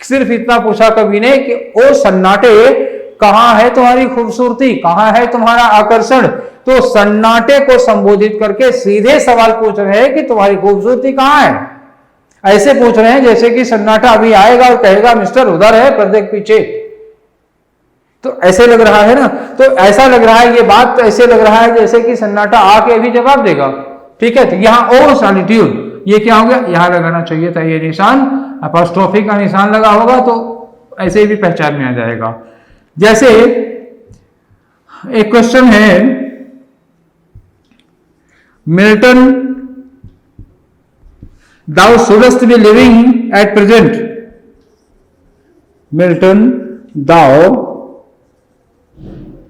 सिर्फ इतना पूछा कवि ने कि ओ सन्नाटे, कहां है तुम्हारी खूबसूरती, कहां है तुम्हारा आकर्षण? तो सन्नाटे को संबोधित करके सीधे सवाल पूछ रहे हैं कि तुम्हारी खूबसूरती कहां है। ऐसे पूछ रहे हैं जैसे कि सन्नाटा अभी आएगा और कहेगा मिस्टर उधर है पर्दे के पीछे। तो ऐसे लग रहा है ना, तो ऐसा लग रहा है, ये बात तो ऐसे लग रहा है जैसे कि सन्नाटा आके अभी जवाब देगा। ठीक है, तो यहां ओ सॉलिट्यूड, ये क्या हो गया? यहां लगाना चाहिए था ये निशान, अपॉस्ट्रोफी का निशान लगा होगा तो ऐसे भी पहचान में आ जाएगा। जैसे एक क्वेश्चन है, Milton, thou shouldst be living at present. Milton, thou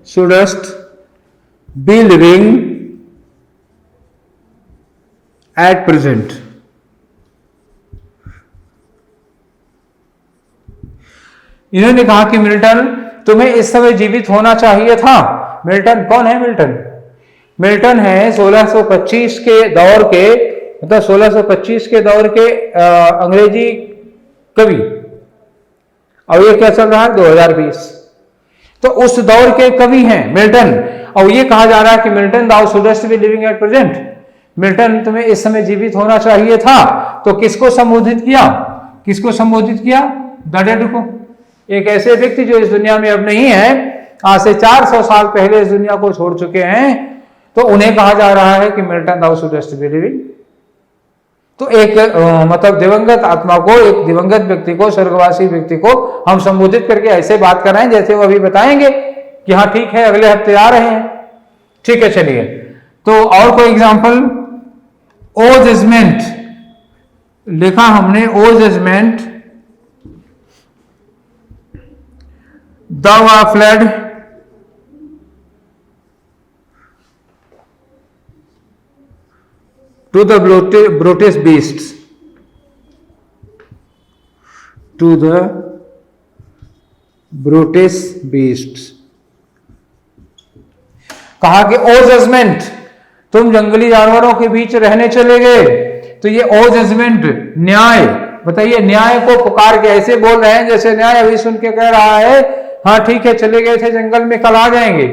shouldst be living at present. इन्होंने कहा कि मिल्टन, तुम्हें इस समय जीवित होना चाहिए था। मिल्टन कौन है? मिल्टन है 1625 के दौर के, मतलब 1625 के दौर के अंग्रेजी कवि। और ये क्या चल रहा है? 2020। तो उस दौर के कवि हैं मिल्टन। और ये कहा जा रहा है कि Milton, thou shouldst be living at present. Milton, तुम्हें इस समय जीवित होना चाहिए था। तो किसको संबोधित किया? किसको संबोधित किया? द डेड को। एक ऐसे व्यक्ति जो इस दुनिया में अब नहीं है, आज से 400 साल पहले इस दुनिया को छोड़ चुके हैं, तो उन्हें कहा जा रहा है कि Milton, thou shouldst be living. तो एक मतलब दिवंगत आत्मा को, एक दिवंगत व्यक्ति को, स्वर्गवासी व्यक्ति को हम संबोधित करके ऐसे बात कर रहे हैं जैसे वो अभी बताएंगे कि हाँ ठीक है, अगले हफ्ते आ रहे हैं। ठीक है, चलिए। तो और कोई एग्जांपल? ओ जजमेंट लिखा हमने, ओ judgement, thou art fled to the brutish beasts, to the brutish beasts। कहा कि ओ जजमेंट, तुम जंगली जानवरों के बीच रहने चले गए। तो ये ओ जजमेंट, न्याय, बताइए, न्याय को पुकार के ऐसे बोल रहे हैं जैसे न्याय अभी सुन के कह रहा है हाँ ठीक है, चले गए थे जंगल में, कल आ जाएंगे।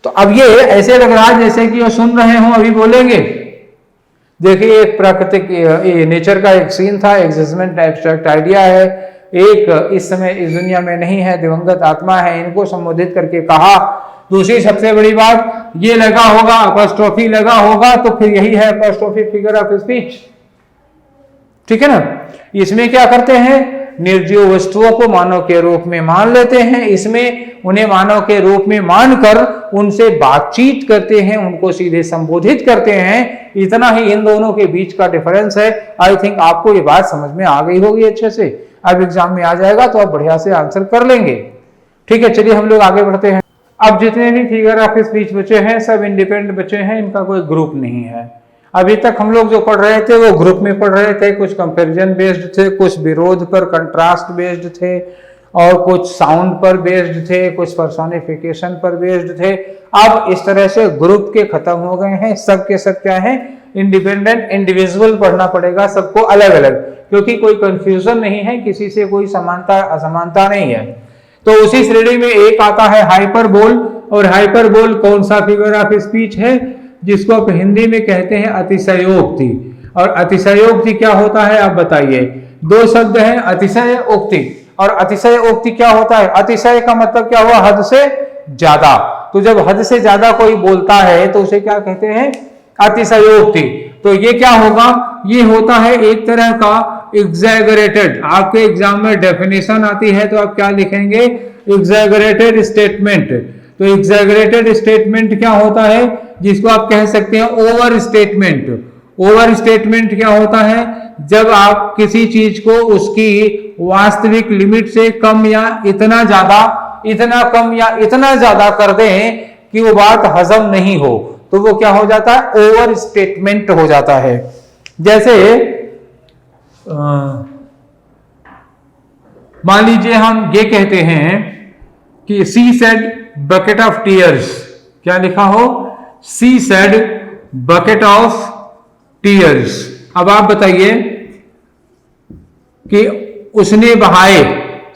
तो अब ये ऐसे लग रहा है जैसे कि वो सुन रहे हो, अभी बोलेंगे। देखिए, एक प्राकृतिक नेचर का एक सीन था, एक जजमेंट एब्स्ट्रैक्ट आइडिया है। एक इस समय इस दुनिया में नहीं है, दिवंगत आत्मा है, इनको संबोधित करके कहा दूसरी सबसे बड़ी बात, ये लगा होगा, अपॉस्ट्रोफी लगा होगा, तो फिर यही है अपॉस्ट्रोफी फिगर ऑफ स्पीच। ठीक है ना। इसमें क्या करते हैं, निर्जीव वस्तुओं को मानव के रूप में मान लेते हैं, इसमें उन्हें मानव के रूप में मानकर उनसे बातचीत करते हैं, उनको सीधे संबोधित करते हैं। इतना ही इन दोनों के बीच का डिफरेंस है। आई थिंक आपको ये बात समझ में आ गई होगी अच्छे से। अब एग्जाम में आ जाएगा तो आप बढ़िया से आंसर कर लेंगे। ठीक है, चलिए हम लोग आगे बढ़ते हैं। अब जितने भी फिगर ऑफ स्पीच बचे हैं सब इंडिपेंडेंट बचे हैं, इनका कोई ग्रुप नहीं है। अभी तक हम लोग जो पढ़ रहे थे वो ग्रुप में पढ़ रहे थे, कुछ कंपैरिजन बेस्ड थे, कुछ विरोध पर कंट्रास्ट बेस्ड थे, और कुछ साउंड पर बेस्ड थे, कुछ पर्सोनिफिकेशन पर बेस्ड थे। अब इस तरह से ग्रुप के खत्म हो गए हैं, सब के सब क्या है, इंडिपेंडेंट, इंडिविजुअल पढ़ना पड़ेगा सबको अलग अलग, क्योंकि कोई कंफ्यूजन नहीं है, किसी से कोई समानता असमानता नहीं है। तो उसी श्रेणी में एक आता है हाइपरबोल, और हाइपरबोल कौन सा फिगर ऑफ स्पीच है, जिसको आप हिंदी में कहते हैं अतिशयोक्ति। और अतिशयोक्ति क्या होता है आप बताइए। दो शब्द हैं, अतिशय उक्ति। और अतिशयोक्ति क्या होता है, अतिशय का मतलब क्या हुआ, हद से ज्यादा। तो जब हद से ज्यादा कोई बोलता है तो उसे क्या कहते हैं, अतिशयोक्ति। तो ये क्या होगा, ये होता है एक तरह का एग्जैगरेटेड। आपके एग्जाम में डेफिनेशन आती है तो आप क्या लिखेंगे, एग्जैगरेटेड स्टेटमेंट। तो एग्जैगरेटेड स्टेटमेंट क्या होता है, जिसको आप कह सकते हैं ओवर स्टेटमेंट। ओवर स्टेटमेंट क्या होता है, जब आप किसी चीज को उसकी वास्तविक लिमिट से कम या इतना ज्यादा, इतना कम या इतना ज्यादा कर दें कि वो बात हजम नहीं हो, तो वो क्या हो जाता है, ओवर स्टेटमेंट हो जाता है। जैसे मान लीजिए हम ये कहते हैं कि सी सेड बकेट ऑफ टीयर्स, क्या लिखा हो, सी सेड बकेट ऑफ टीयर्स। अब आप बताइए कि उसने बहाए,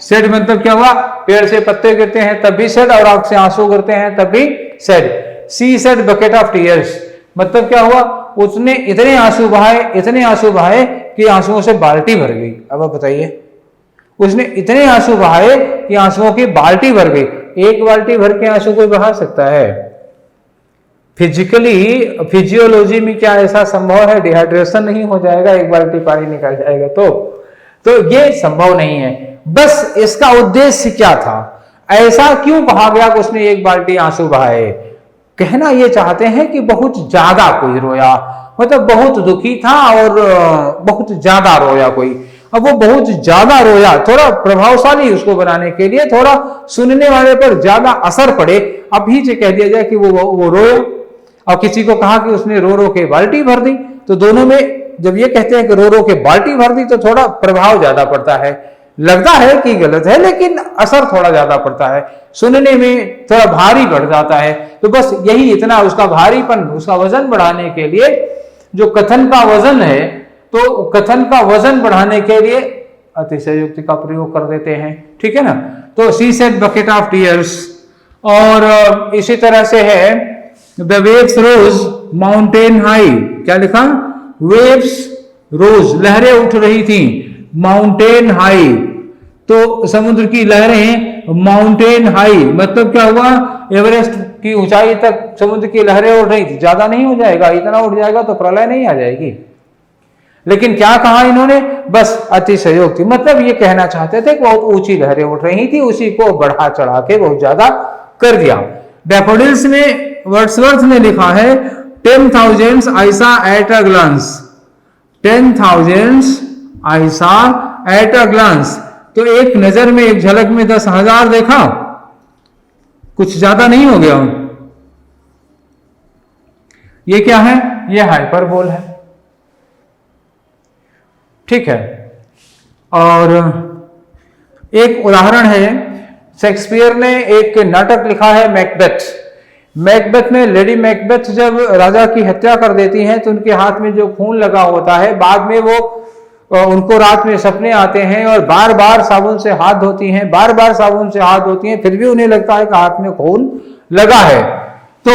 सेड मतलब क्या हुआ, पेड़ से पत्ते गिरते हैं तब भी सेड, और आंख से आंसू गिरते हैं तब भी said. C said bucket of tears मतलब क्या हुआ, उसने इतने आंसू बहाए, इतने आंसू बहाए कि आंसुओं से बाल्टी भर गई। अब आप बताइए, उसने इतने आंसू बहाए कि आंसुओं की बाल्टी भर गई। एक बाल्टी भर के आंसू कोई बहा सकता है? फिजिकली, फिजियोलॉजी में क्या ऐसा संभव है? डिहाइड्रेशन नहीं हो जाएगा एक बाल्टी पानी निकल जाएगा तो ये संभव नहीं है। बस इसका उद्देश्य क्या था, ऐसा क्यों कहा गया कि उसने एक बाल्टी आंसू बहाए? कहना ये चाहते हैं कि बहुत ज्यादा कोई रोया, मतलब बहुत दुखी था और बहुत ज्यादा रोया कोई। अब वो बहुत ज्यादा रोया, थोड़ा प्रभावशाली उसको बनाने के लिए, थोड़ा सुनने वाले पर ज्यादा असर पड़े, अभी से कह दिया जाए कि वो रोया। और किसी को कहा कि उसने रो रो के बाल्टी भर दी, तो दोनों में जब ये कहते हैं कि रो रो के बाल्टी भर दी तो थोड़ा प्रभाव ज्यादा पड़ता है। लगता है कि गलत है लेकिन असर थोड़ा ज्यादा पड़ता है, सुनने में थोड़ा भारी बढ़ जाता है। तो बस यही इतना, उसका भारीपन, उसका वजन बढ़ाने के लिए, जो कथन का वजन है, तो कथन का वजन बढ़ाने के लिए अतिशयोक्ति का प्रयोग कर देते हैं। ठीक है ना। तो sea said bucket of tears. और इसी तरह से है the waves rose mountain high, क्या लिखा, वेव्स रोज, लहरें उठ रही थी, माउंटेन हाई, तो समुद्र की लहरें, माउंटेन हाई मतलब क्या हुआ, एवरेस्ट की ऊंचाई तक समुद्र की लहरें उठ रही थी। ज्यादा नहीं हो जाएगा, इतना उठ जाएगा तो प्रलय नहीं आ जाएगी। लेकिन क्या कहा इन्होंने, बस अतिशयोक्ति, मतलब ये कहना चाहते थे कि बहुत ऊंची लहरें उठ रही थी, उसी को बढ़ा चढ़ा के बहुत ज्यादा कर दिया। डैफोडिल्स में वर्ड्सवर्थ ने लिखा है 10,000 I saw at a glance, 10,000 I saw at a glance, तो एक नजर में, एक झलक में 10,000 देखा, कुछ ज्यादा नहीं हो गया। ये क्या है, ये हाइपरबोल है। ठीक है। और एक उदाहरण है, शेक्सपियर ने एक नाटक लिखा है मैकबेथ। मैकबेथ में लेडी मैकबेथ जब राजा की हत्या कर देती हैं तो उनके हाथ में जो खून लगा होता है, बाद में वो उनको रात में सपने आते हैं और बार बार साबुन से हाथ धोती हैं, बार बार साबुन से हाथ धोती हैं, फिर भी उन्हें लगता है कि हाथ में खून लगा है। तो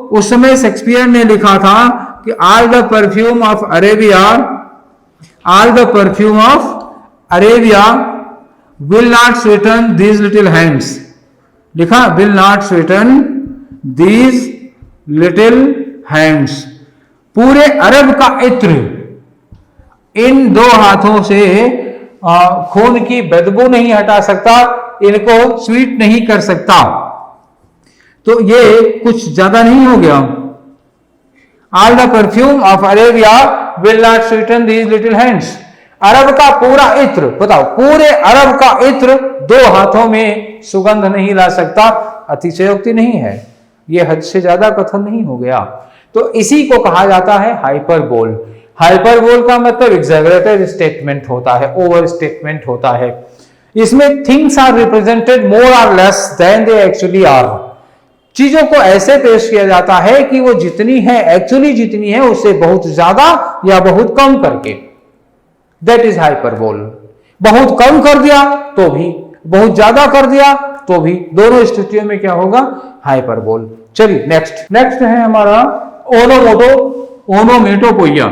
उस समय शेक्सपियर ने लिखा था कि all the perfume of Arabia, all the perfume of Arabia will not sweeten these little hands, लिखा will not sweeten these little hands, पूरे अरब का इत्र इन दो हाथों से खून की बदबू नहीं हटा सकता, इनको स्वीट नहीं कर सकता। तो ये कुछ ज्यादा नहीं हो गया? All the perfume of Arabia will not sweeten these little hands. अरब का पूरा इत्र, बताओ, पूरे अरब का इत्र दो हाथों में सुगंध नहीं ला सकता। अतिशयोक्ति नहीं है, यह हद से ज्यादा कथन नहीं हो गया। तो इसी को कहा जाता है हाइपरबोल। हाइपरबोल का मतलब एग्जैगरेटेड स्टेटमेंट होता है, ओवर स्टेटमेंट होता है। इसमें थिंग्स आर रिप्रेजेंटेड मोर और less than they actually are. चीजों को ऐसे पेश किया जाता है कि वो जितनी है, एक्चुअली जितनी है, उससे बहुत ज्यादा या बहुत कम करके, दैट इज हाइपरबोल। बहुत कम कर दिया तो भी, बहुत ज्यादा कर दिया तो भी, दोनों स्थितियों में क्या होगा? हाइपरबोल। चलिए नेक्स्ट है हमारा ओनोमोटो, ओनोमेटोपोइया।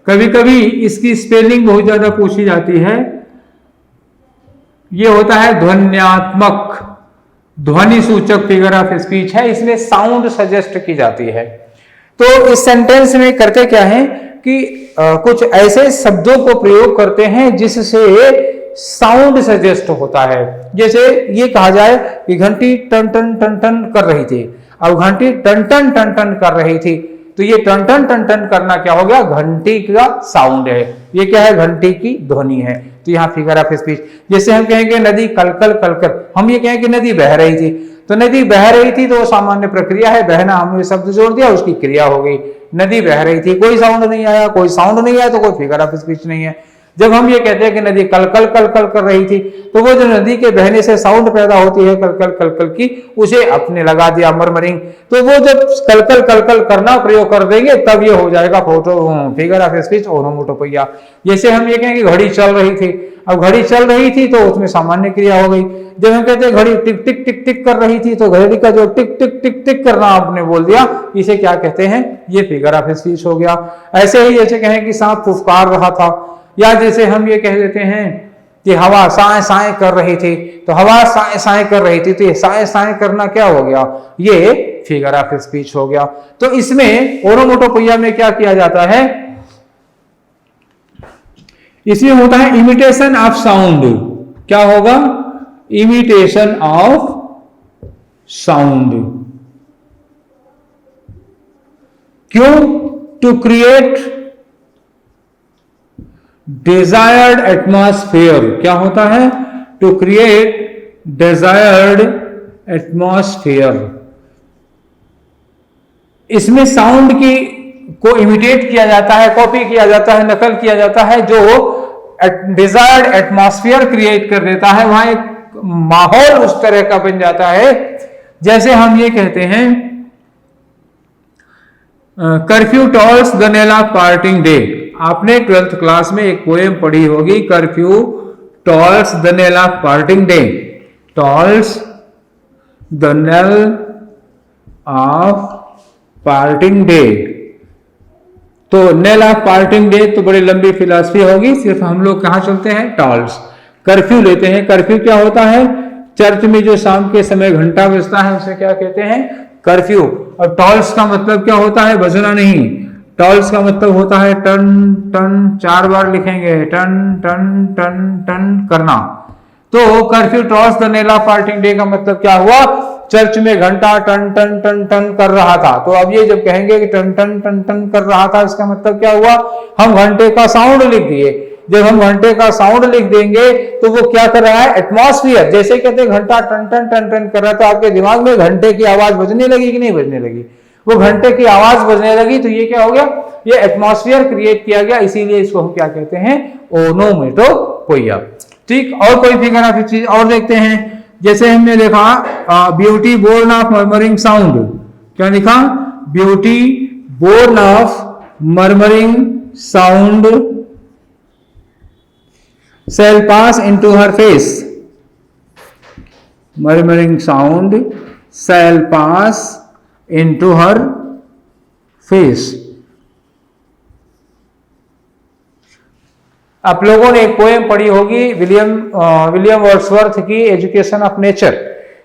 कभी कभी इसकी स्पेलिंग बहुत ज्यादा पूछी जाती है। ये होता है ध्वन्यात्मक, ध्वनि सूचक फिगर ऑफ स्पीच है। इसमें साउंड सजेस्ट की जाती है। तो इस सेंटेंस में करते क्या है कि कुछ ऐसे शब्दों को प्रयोग करते हैं जिससे साउंड सजेस्ट होता है। जैसे ये कहा जाए कि घंटी टन टन टन टन कर रही थी, अब घंटी टन टन टन टन कर रही थी, तो ये टन टन टन टन करना क्या हो गया? घंटी का साउंड है। ये क्या है? घंटी की ध्वनि है। तो यहाँ फिगर ऑफ स्पीच, जैसे हम कहेंगे नदी कलकल कलकल, हम ये कहें कि नदी बह रही थी, तो नदी बह रही थी तो सामान्य प्रक्रिया है, बहना, हमने शब्द जोड़ दिया, उसकी क्रिया हो गई। नदी बह रही थी, कोई साउंड नहीं आया, कोई साउंड नहीं आया तो कोई फिगर ऑफ स्पीच नहीं है। जब हम ये कहते हैं कि नदी कलकल कलकल कर रही थी, तो वो जो नदी के बहने से साउंड पैदा होती है कलकल कलकल की, उसे अपने लगा दिया मरमरिंग। तो वो जब कलकल कलकल करना प्रयोग कर देंगे तब ये हो जाएगा फिगर ऑफ स्पीच, ओनोमेटोपोइया। जैसे हम ये कहें कि घड़ी चल रही थी, अब घड़ी चल रही थी तो उसमें सामान्य क्रिया हो गई। जब हम कहते हैं घड़ी टिक टिक टिक टिक कर रही थी, तो घड़ी का जो टिक टिक टिक टिक करना आपने बोल दिया, इसे क्या कहते हैं? ये फिगर ऑफ स्पीच हो गया। ऐसे ही जैसे कहें कि सांप फुफकार रहा था, या जैसे हम ये कह देते हैं कि हवा साए साए कर रही थी, तो हवा साए साए कर रही थी, तो ये साए साए करना क्या हो गया? ये फिगर ऑफ स्पीच हो गया। तो इसमें ओनोमेटोपोइया में क्या किया जाता है? इसमें होता है इमिटेशन ऑफ साउंड। क्या होगा? Imitation of sound. क्यों? To create desired atmosphere. क्या होता है? To create desired atmosphere. इसमें साउंड की को इमिटेट किया जाता है, कॉपी किया जाता है, नकल किया जाता है, जो डिजायर्ड एटमॉस्फेयर क्रिएट कर देता है। वहां एक माहौल उस तरह का बन जाता है। जैसे हम ये कहते हैं curfew tolls the knell of parting day. आपने 12th क्लास में एक पोएम पढ़ी होगी, curfew tolls the knell of parting day. Tolls the knell of parting day. तो नेल ऑफ पार्टिंग डे तो बड़ी लंबी फिलॉसफी होगी, सिर्फ हम लोग कहां चलते हैं? टॉल्स। कर्फ्यू लेते हैं। कर्फ्यू क्या होता है? चर्च में जो शाम के समय घंटा बजता है उसे क्या कहते हैं? कर्फ्यू। और टॉल्स का मतलब क्या होता है? बजना नहीं। टॉल्स का मतलब होता है टन टन, 4 बार लिखेंगे, टन टन टन टन करना। तो curfew tolls the knell of parting day का मतलब क्या हुआ? चर्च में घंटा टन टन टन टन कर रहा था। तो अब ये जब कहेंगे कि टन टन टन टन कर रहा था, इसका मतलब क्या हुआ? हम घंटे का साउंड लिख दिए। जब हम घंटे का साउंड लिख देंगे तो वो क्या कर रहा है? एटमॉस्फेयर। जैसे कहते हैं घंटा टन टन टन टन कर रहा है, तो आपके दिमाग में घंटे की आवाज बजने लगी कि नहीं बजने लगी? वो घंटे की आवाज बजने लगी, तो ये क्या हो गया? ये एटमॉस्फेयर क्रिएट किया गया। इसीलिए इसको हम क्या कहते हैं? ओनोमेटोपोइया। ठीक। और कोई फिगर ऑफ चीज और देखते हैं। जैसे हमने लिखा beauty born of murmuring sound. क्या लिखा? Beauty born of murmuring sound shall pass into her face. Murmuring sound shall pass into her face. आप लोगों ने एक पोएम पढ़ी होगी विलियम वर्ड्सवर्थ की education of nature.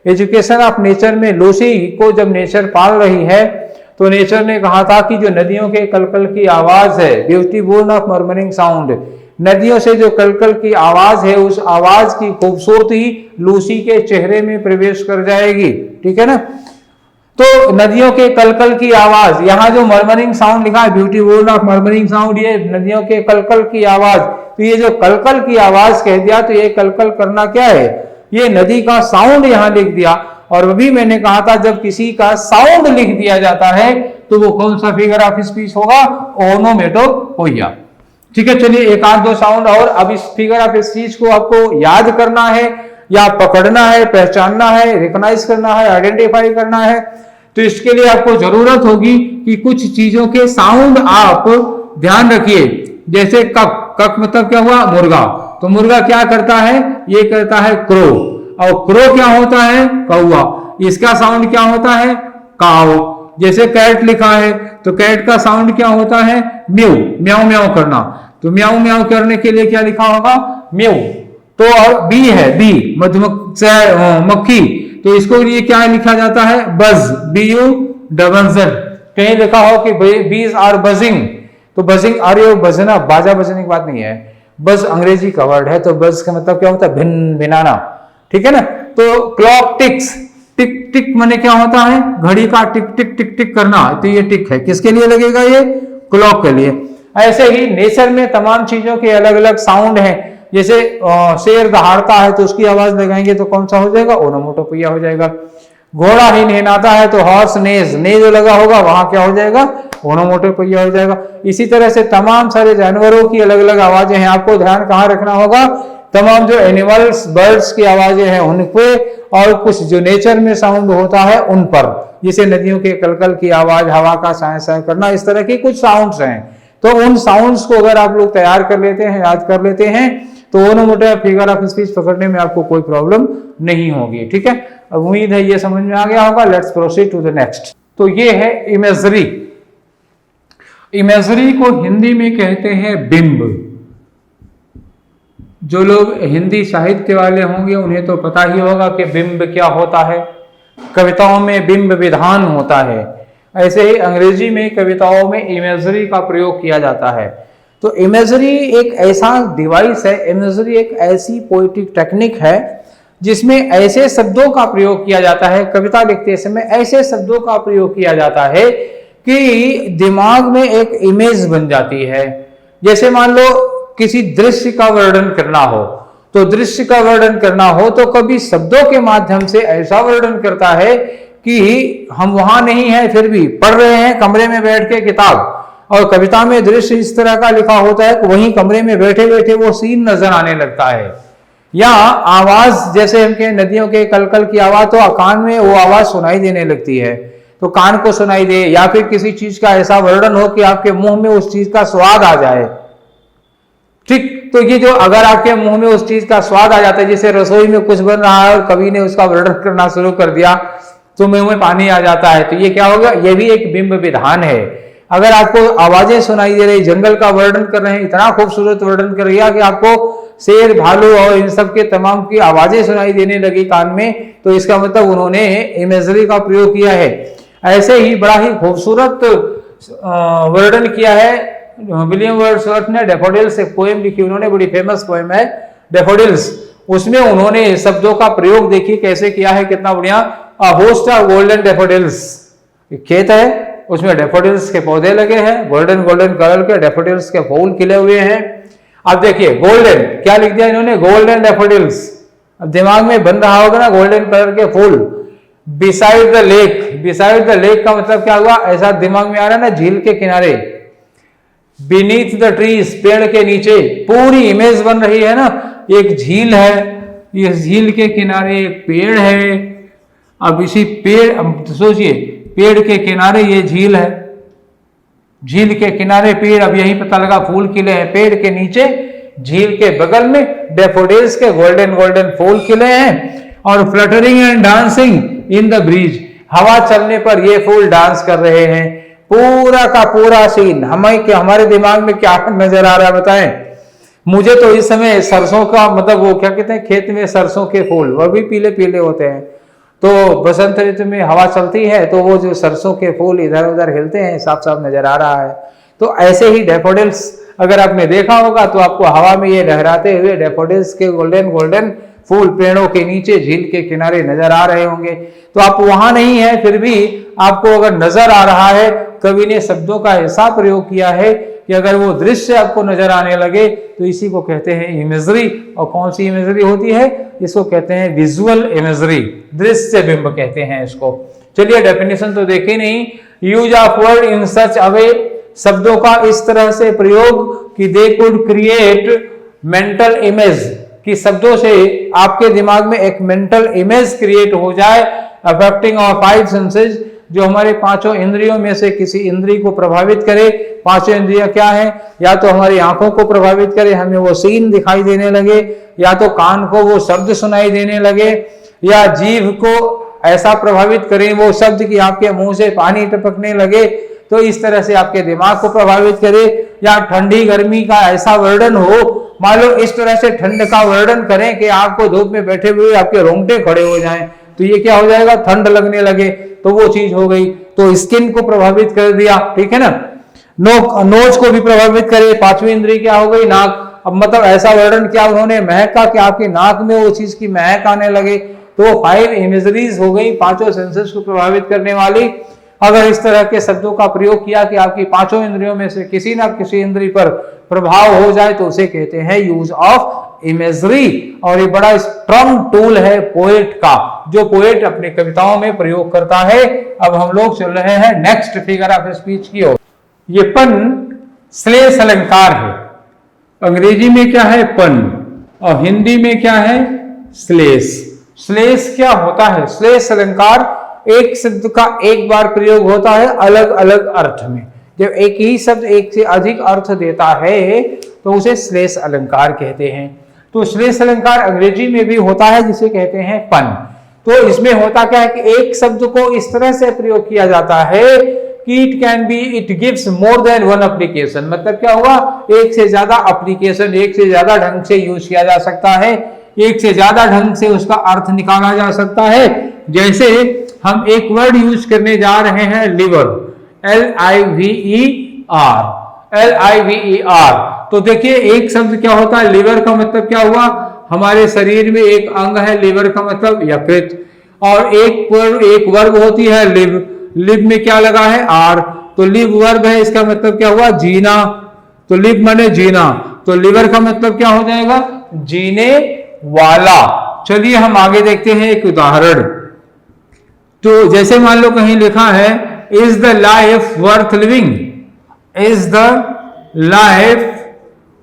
Education of nature में लूसी को जब नेचर पाल रही है तो नेचर ने कहा था कि जो नदियों के कलकल की आवाज है, beauty born of murmuring sound, नदियों से जो कलकल की आवाज है उस आवाज की खूबसूरती लूसी के चेहरे में प्रवेश कर जाएगी। ठीक है ना। तो नदियों के कलकल की आवाज, यहाँ जो मर्मरिंग साउंड लिखा है, beauty born of murmuring sound, ये नदियों के कलकल की आवाज। तो ये जो कलकल की आवाज कह दिया तो ये कलकल करना क्या है, ये नदी का साउंड यहाँ लिख दिया। और अभी मैंने कहा था जब किसी का साउंड लिख दिया जाता है तो वो कौन सा फिगर ऑफ स्पीच होगा, ओनोमेटोपोइया। ठीक है, चलिए एक आध दो साउंड और। अब इस फिगर ऑफ स्पीच को आपको याद करना है या पकड़ना है, पहचानना है, रिकॉग्नाइज करना है, आइडेंटिफाई करना है, तो इसके लिए आपको जरूरत होगी कि कुछ चीजों के साउंड आप ध्यान रखिए। जैसे कक, कक मतलब क्या हुआ, मुर्गा। तो मुर्गा क्या करता है, ये करता है क्रो, और क्रो क्या होता है, कौवा। इसका साउंड क्या होता है, काव। जैसे कैट लिखा है तो कैट का साउंड क्या होता है, म्यू, म्याऊ म्याऊ करना। तो म्याऊ म्याऊ करने के लिए क्या लिखा होगा, म्यू। तो और बी है, बी मधुमक्खी, तो इसको लिए क्या लिखा जाता है, बज, BU-Z। कहीं लिखा हो कि बीज आर बजिंग, तो बजिंग आर यू बजना, बाजा बजने की बात नहीं है, बज अंग्रेजी का वर्ड है। तो बज का मतलब क्या होता है, भिन भिनाना। ठीक है ना। तो क्लॉक टिक्स, टिक टिक माने क्या होता है, घड़ी का टिक टिक टिक टिक करना। तो ये टिक है, किसके लिए लगेगा, ये क्लॉक के लिए। ऐसे ही नेचर में तमाम चीजों के अलग अलग साउंड हैं। जैसे शेर दहाड़ता है तो उसकी आवाज लगाएंगे तो कौन सा हो जाएगा, ओनोमेटोपोइया हो जाएगा। घोड़ा ही नहलाता है तो हॉर्स नेज, नेज लगा होगा वहां क्या हो जाएगा, ओनोमेटोपोइया हो जाएगा। इसी तरह से तमाम सारे जानवरों की अलग अलग आवाजें हैं, आपको ध्यान कहाँ रखना होगा, तमाम जो एनिमल्स बर्ड्स की आवाजें हैं उन पे, और कुछ जो नेचर में साउंड होता है उन पर, जैसे नदियों के कलकल की आवाज, हवा का साय साय करना, इस तरह की कुछ साउंड्स हैं। तो उन साउंड्स को अगर आप लोग तैयार कर लेते हैं, याद कर लेते हैं, तो ओनोमेटोपोइया फिगर ऑफ स्पीच पकड़ने में आपको कोई प्रॉब्लम नहीं होगी। ठीक है, अब उम्मीद है ये समझ में आ गया होगा। Let's proceed to the next. तो ये है इमेजरी। इमेजरी को हिंदी में कहते हैं बिंब। जो लोग हिंदी साहित्य वाले होंगे उन्हें तो पता ही होगा कि बिंब क्या होता है। कविताओं में बिंब विधान होता है, ऐसे ही अंग्रेजी में कविताओं में इमेजरी का प्रयोग किया जाता है। तो इमेजरी एक ऐसा डिवाइस है, इमेजरी एक ऐसी पोएटिक टेक्निक है जिसमें ऐसे शब्दों का प्रयोग किया जाता है, कविता लिखते समय ऐसे शब्दों का प्रयोग किया जाता है कि दिमाग में एक इमेज बन जाती है। जैसे मान लो किसी दृश्य का वर्णन करना हो, तो दृश्य का वर्णन करना हो तो कभी शब्दों के माध्यम से ऐसा वर्णन करता है कि हम वहां नहीं है फिर भी पढ़ रहे हैं कमरे में बैठ के किताब, और कविता में दृश्य इस तरह का लिखा होता है कि वहीं कमरे में बैठे बैठे वो सीन नजर आने लगता है। या आवाज, जैसे हमके नदियों के कलकल की आवाज, तो कान में वो आवाज सुनाई देने लगती है, तो कान को सुनाई दे, या फिर किसी चीज का ऐसा वर्णन हो कि आपके मुंह में उस चीज का स्वाद आ जाए। ठीक, तो ये जो अगर आपके मुंह में उस चीज का स्वाद आ जाता है, जैसे रसोई में कुछ बन रहा है और कवि ने उसका वर्णन करना शुरू कर दिया तो मुंह में पानी आ जाता है, तो ये क्या होगा, ये भी एक बिंब विधान है। अगर आपको आवाजें सुनाई दे रही, जंगल का वर्णन कर रहे हैं, इतना खूबसूरत वर्णन कर रही है कि आपको शेर, भालू और इन सब के तमाम की आवाजें सुनाई देने लगी कान में, तो इसका मतलब उन्होंने इमेजरी का प्रयोग किया है। ऐसे ही बड़ा ही खूबसूरत वर्णन किया है विलियम वर्ड्सवर्थ ने। डैफोडिल्स एक पोएम लिखी उन्होंने, बड़ी फेमस पोएम है डैफोडिल्स। उसमें उन्होंने शब्दों का प्रयोग देखिए कैसे किया है, कितना बढ़िया। A host of golden daffodils, खेत है उसमें डैफोडिल्स के पौधे लगे हैं, गोल्डन गोल्डन कलर के डैफोडिल्स के फूल खिले हुए हैं। अब देखिए गोल्डन क्या लिख दिया इन्होंने, गोल्डन डैफोडिल्स। अब दिमाग में बन रहा होगा ना गोल्डन कलर के फूल। Beside the lake, beside the lake का मतलब क्या हुआ, ऐसा दिमाग में आ रहा है ना, झील के किनारे। बीनीथ द ट्रीज, पेड़ के नीचे, पूरी इमेज बन रही है ना, एक झील है, इस झील के किनारे एक पेड़ है। अब इसी पेड़, सोचिए पेड़ के किनारे ये झील है, झील के किनारे पेड़, अब यही पता लगा फूल खिले हैं, पेड़ के नीचे झील के बगल में डैफोडिल्स के गोल्डन गोल्डन फूल खिले हैं, और fluttering and dancing in the breeze, हवा चलने पर ये फूल डांस कर रहे हैं। पूरा का पूरा सीन हमारे दिमाग में क्या नजर आ रहा है बताएं। मुझे तो इस समय सरसों का मतलब वो क्या कहते हैं, खेत में सरसों के फूल, वह भी पीले पीले होते हैं, तो बसंत ऋतु में हवा चलती है तो वो जो सरसों के फूल इधर उधर हिलते हैं, साफ साफ नजर आ रहा है। तो ऐसे ही डैफोडिल्स अगर आपने देखा होगा तो आपको हवा में ये लहराते हुए डैफोडिल्स के गोल्डन गोल्डन फूल पेड़ों के नीचे झील के किनारे नजर आ रहे होंगे। तो आप वहां नहीं है, फिर भी आपको अगर नजर आ रहा है, कवि ने शब्दों का ऐसा प्रयोग किया है कि अगर वो दृश्य आपको नजर आने लगे तो इसी को कहते हैं इमेजरी। और कौन सी इमेजरी होती है? इसको कहते हैं विजुअल इमेजरी, दृश्य बिंब कहते हैं इसको। चलिए डेफिनेशन तो देखे नहीं। यूज ऑफ वर्ड इन सच अ वे, शब्दों का इस तरह से प्रयोग कि they could create mental image, कि शब्दों से आपके दिमाग में एक मेंटल इमेज क्रिएट हो जाए, अफेक्टिंग आवर फाइव सेंसेस, जो हमारे पांचों इंद्रियों में से किसी इंद्रिय को प्रभावित करे। पांचों इंद्रियां क्या है? या तो हमारी आंखों को प्रभावित करे, हमें वो सीन दिखाई देने लगे, या तो कान को वो शब्द सुनाई देने लगे, या जीभ को ऐसा प्रभावित करें वो शब्द कि आपके मुंह से पानी टपकने लगे, तो इस तरह से आपके दिमाग को प्रभावित करे। या ठंडी गर्मी का ऐसा वर्णन हो, मान लो इस तरह से ठंड का वर्णन करें कि आपको धूप में बैठे हुए आपके रोंगटे खड़े हो जाएं, तो ये क्या हो जाएगा? ठंड लगने लगे, तो वो चीज हो गई। तो स्किन को प्रभावित कर दिया, ठीक है ना। नोज को भी प्रभावित करे, पांचवी इंद्रिय क्या हो गई? नाक। अब मतलब ऐसा वर्णन किया उन्होंने महक का कि आपकी नाक में वो चीज की महक आने लगे, तो वो फाइव इमेजरीज हो गई, पांचों सेंसेस को प्रभावित करने वाली। अगर इस तरह के शब्दों का प्रयोग किया कि आपकी पांचों इंद्रियों में से किसी ना किसी इंद्रिय पर प्रभाव हो जाए, तो उसे कहते हैं यूज ऑफ इमेजरी। और ये बड़ा स्ट्रॉन्ग टूल है पोएट का, जो पोएट अपनी कविताओं में प्रयोग करता है। अब हम लोग चल रहे हैं नेक्स्ट फिगर ऑफ स्पीच की ओर। ये पन श्लेष अलंकार है। अंग्रेजी में क्या है? पन, और हिंदी में क्या है? श्लेष। श्लेष क्या होता है? श्लेष अलंकार एक शब्द का एक बार प्रयोग होता है अलग अलग अर्थ में। जब एक ही शब्द एक से अधिक अर्थ देता है तो उसे श्लेष अलंकार कहते हैं। तो श्लेष अलंकार अंग्रेजी में भी होता है, जिसे कहते हैं पन। तो इसमें होता क्या है कि एक शब्द को इस तरह से प्रयोग किया जाता है कि it gives more than one application. मतलब क्या हुआ? एक से ज्यादा एप्लीकेशन, एक से ज्यादा ढंग से यूज किया जा सकता है, एक से ज्यादा ढंग से उसका अर्थ निकाला जा सकता है। जैसे हम एक वर्ड यूज करने जा रहे हैं, लिवर, LIVER, LIVER। तो देखिए एक शब्द क्या होता है? लिवर का मतलब क्या हुआ? हमारे शरीर में एक अंग है लिवर का मतलब यकृत, और एक वर्ब होती है लिव। लिव में क्या लगा है? आर, तो लिव वर्ब है, इसका मतलब क्या हुआ? जीना। तो लिव माने जीना, तो लिवर का मतलब क्या हो जाएगा? जीने वाला। चलिए हम आगे देखते हैं एक उदाहरण। तो जैसे मान लो कहीं लिखा है is the life worth living, is the life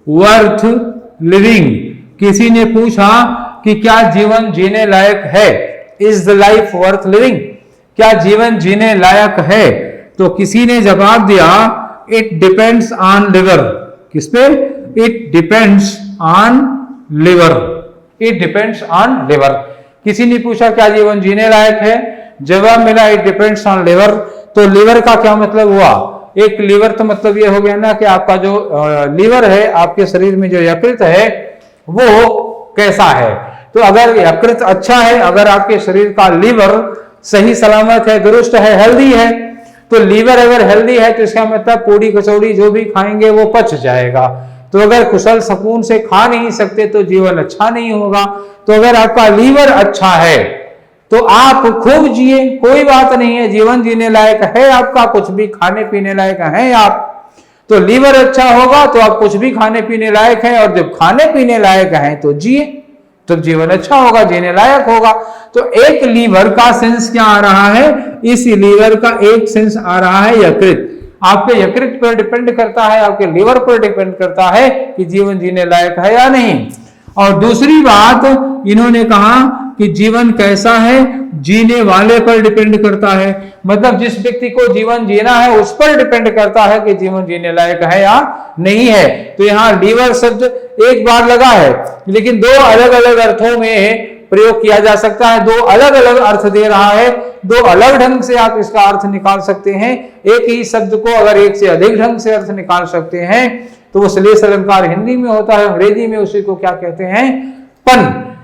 worth living. किसी ने पूछा कि क्या जीवन जीने लायक है? Is the life worth living, क्या जीवन जीने लायक है? तो किसी ने जवाब दिया इट डिपेंड्स ऑन लिवर। किस पे? It depends on liver, it depends on liver. किसी ने पूछा क्या जीवन जीने लायक है? जवाब मिला इट डिपेंड्स ऑन लिवर। तो लिवर का क्या मतलब हुआ? एक लिवर तो मतलब ये हो गया ना कि आपका जो लिवर है, आपके शरीर में जो यकृत है वो कैसा है। तो अगर यकृत अच्छा है, अगर आपके शरीर का लिवर सही सलामत है, दुरुस्त है, हेल्दी है, तो लीवर अगर हेल्दी है तो इसका मतलब पूड़ी कचौड़ी जो भी खाएंगे वो पच जाएगा। तो अगर कुशल सुकून से खा नहीं सकते तो जीवन अच्छा नहीं होगा। तो अगर आपका लीवर अच्छा है तो आप खूब जिए, कोई बात नहीं है, जीवन जीने लायक है आपका, कुछ भी खाने पीने लायक है आप। तो लीवर अच्छा होगा तो आप कुछ भी खाने पीने लायक हैं, और जब खाने पीने लायक हैं तो जिए, तब जीवन अच्छा होगा, जीने लायक होगा। तो एक लीवर का सेंस क्या आ रहा है? इस लीवर का एक सेंस आ रहा है यकृत। आपके यकृत पर डिपेंड करता है, आपके लीवर पर डिपेंड करता है कि जीवन जीने लायक है या नहीं। और दूसरी बात इन्होंने कहा कि जीवन कैसा है, जीने वाले पर डिपेंड करता है। मतलब जिस व्यक्ति को जीवन जीना है उस पर डिपेंड करता है कि जीवन जीने लायक है या नहीं है। तो यहाँ लीवर शब्द एक बार लगा है, लेकिन दो अलग अलग अर्थों में प्रयोग किया जा सकता है, दो अलग अलग अर्थ दे रहा है, दो अलग ढंग से आप इसका अर्थ निकाल सकते हैं। एक ही शब्द को अगर एक से अधिक ढंग से अर्थ निकाल सकते हैं तो वो श्लेष अलंकार हिंदी में होता है, अंग्रेजी में उसी को क्या कहते हैं? पन।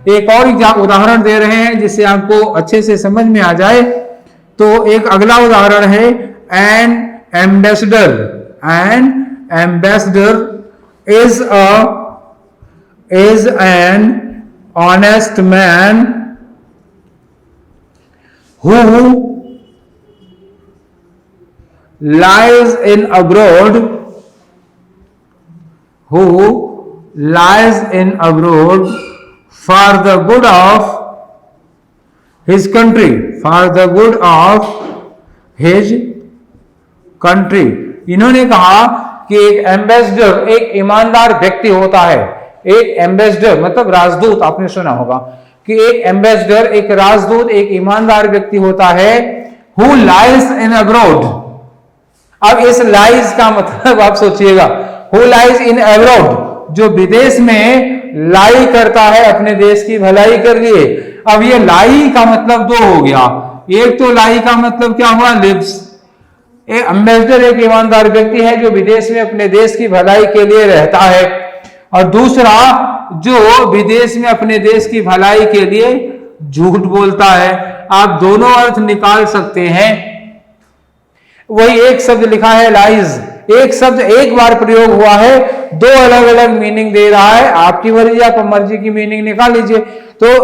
एक और उदाहरण दे रहे हैं जिससे आपको अच्छे से समझ में आ जाए। तो एक अगला उदाहरण है N ambassador. N ambassador is an honest man who lies in abroad for the good of his country, इन्होंने कहा कि एक एम्बेसडर एक ईमानदार व्यक्ति होता है। एक एम्बेसडर मतलब राजदूत, आपने सुना होगा कि एक एम्बेसडर एक राजदूत एक ईमानदार व्यक्ति होता है। Who lies in abroad. अब इस लाइज का मतलब आप सोचिएगा, हु लाइज इन अब्रॉड, जो विदेश में लाई करता है अपने देश की भलाई कर लिए। अब ये लाई का मतलब दो हो गया। एक तो लाई का मतलब क्या हुआ, लिव्स। एक एम्बेसडर एक ईमानदार व्यक्ति है जो विदेश में अपने देश की भलाई के लिए रहता है, और दूसरा जो विदेश में अपने देश की भलाई के लिए झूठ बोलता है। आप दोनों अर्थ निकाल सकते हैं। वही एक शब्द लिखा है लाइज, एक शब्द एक बार प्रयोग हुआ है, दो अलग अलग मीनिंग दे रहा है। आपकी मर्जी, आप मर्जी की मीनिंग निकाल लीजिए। तो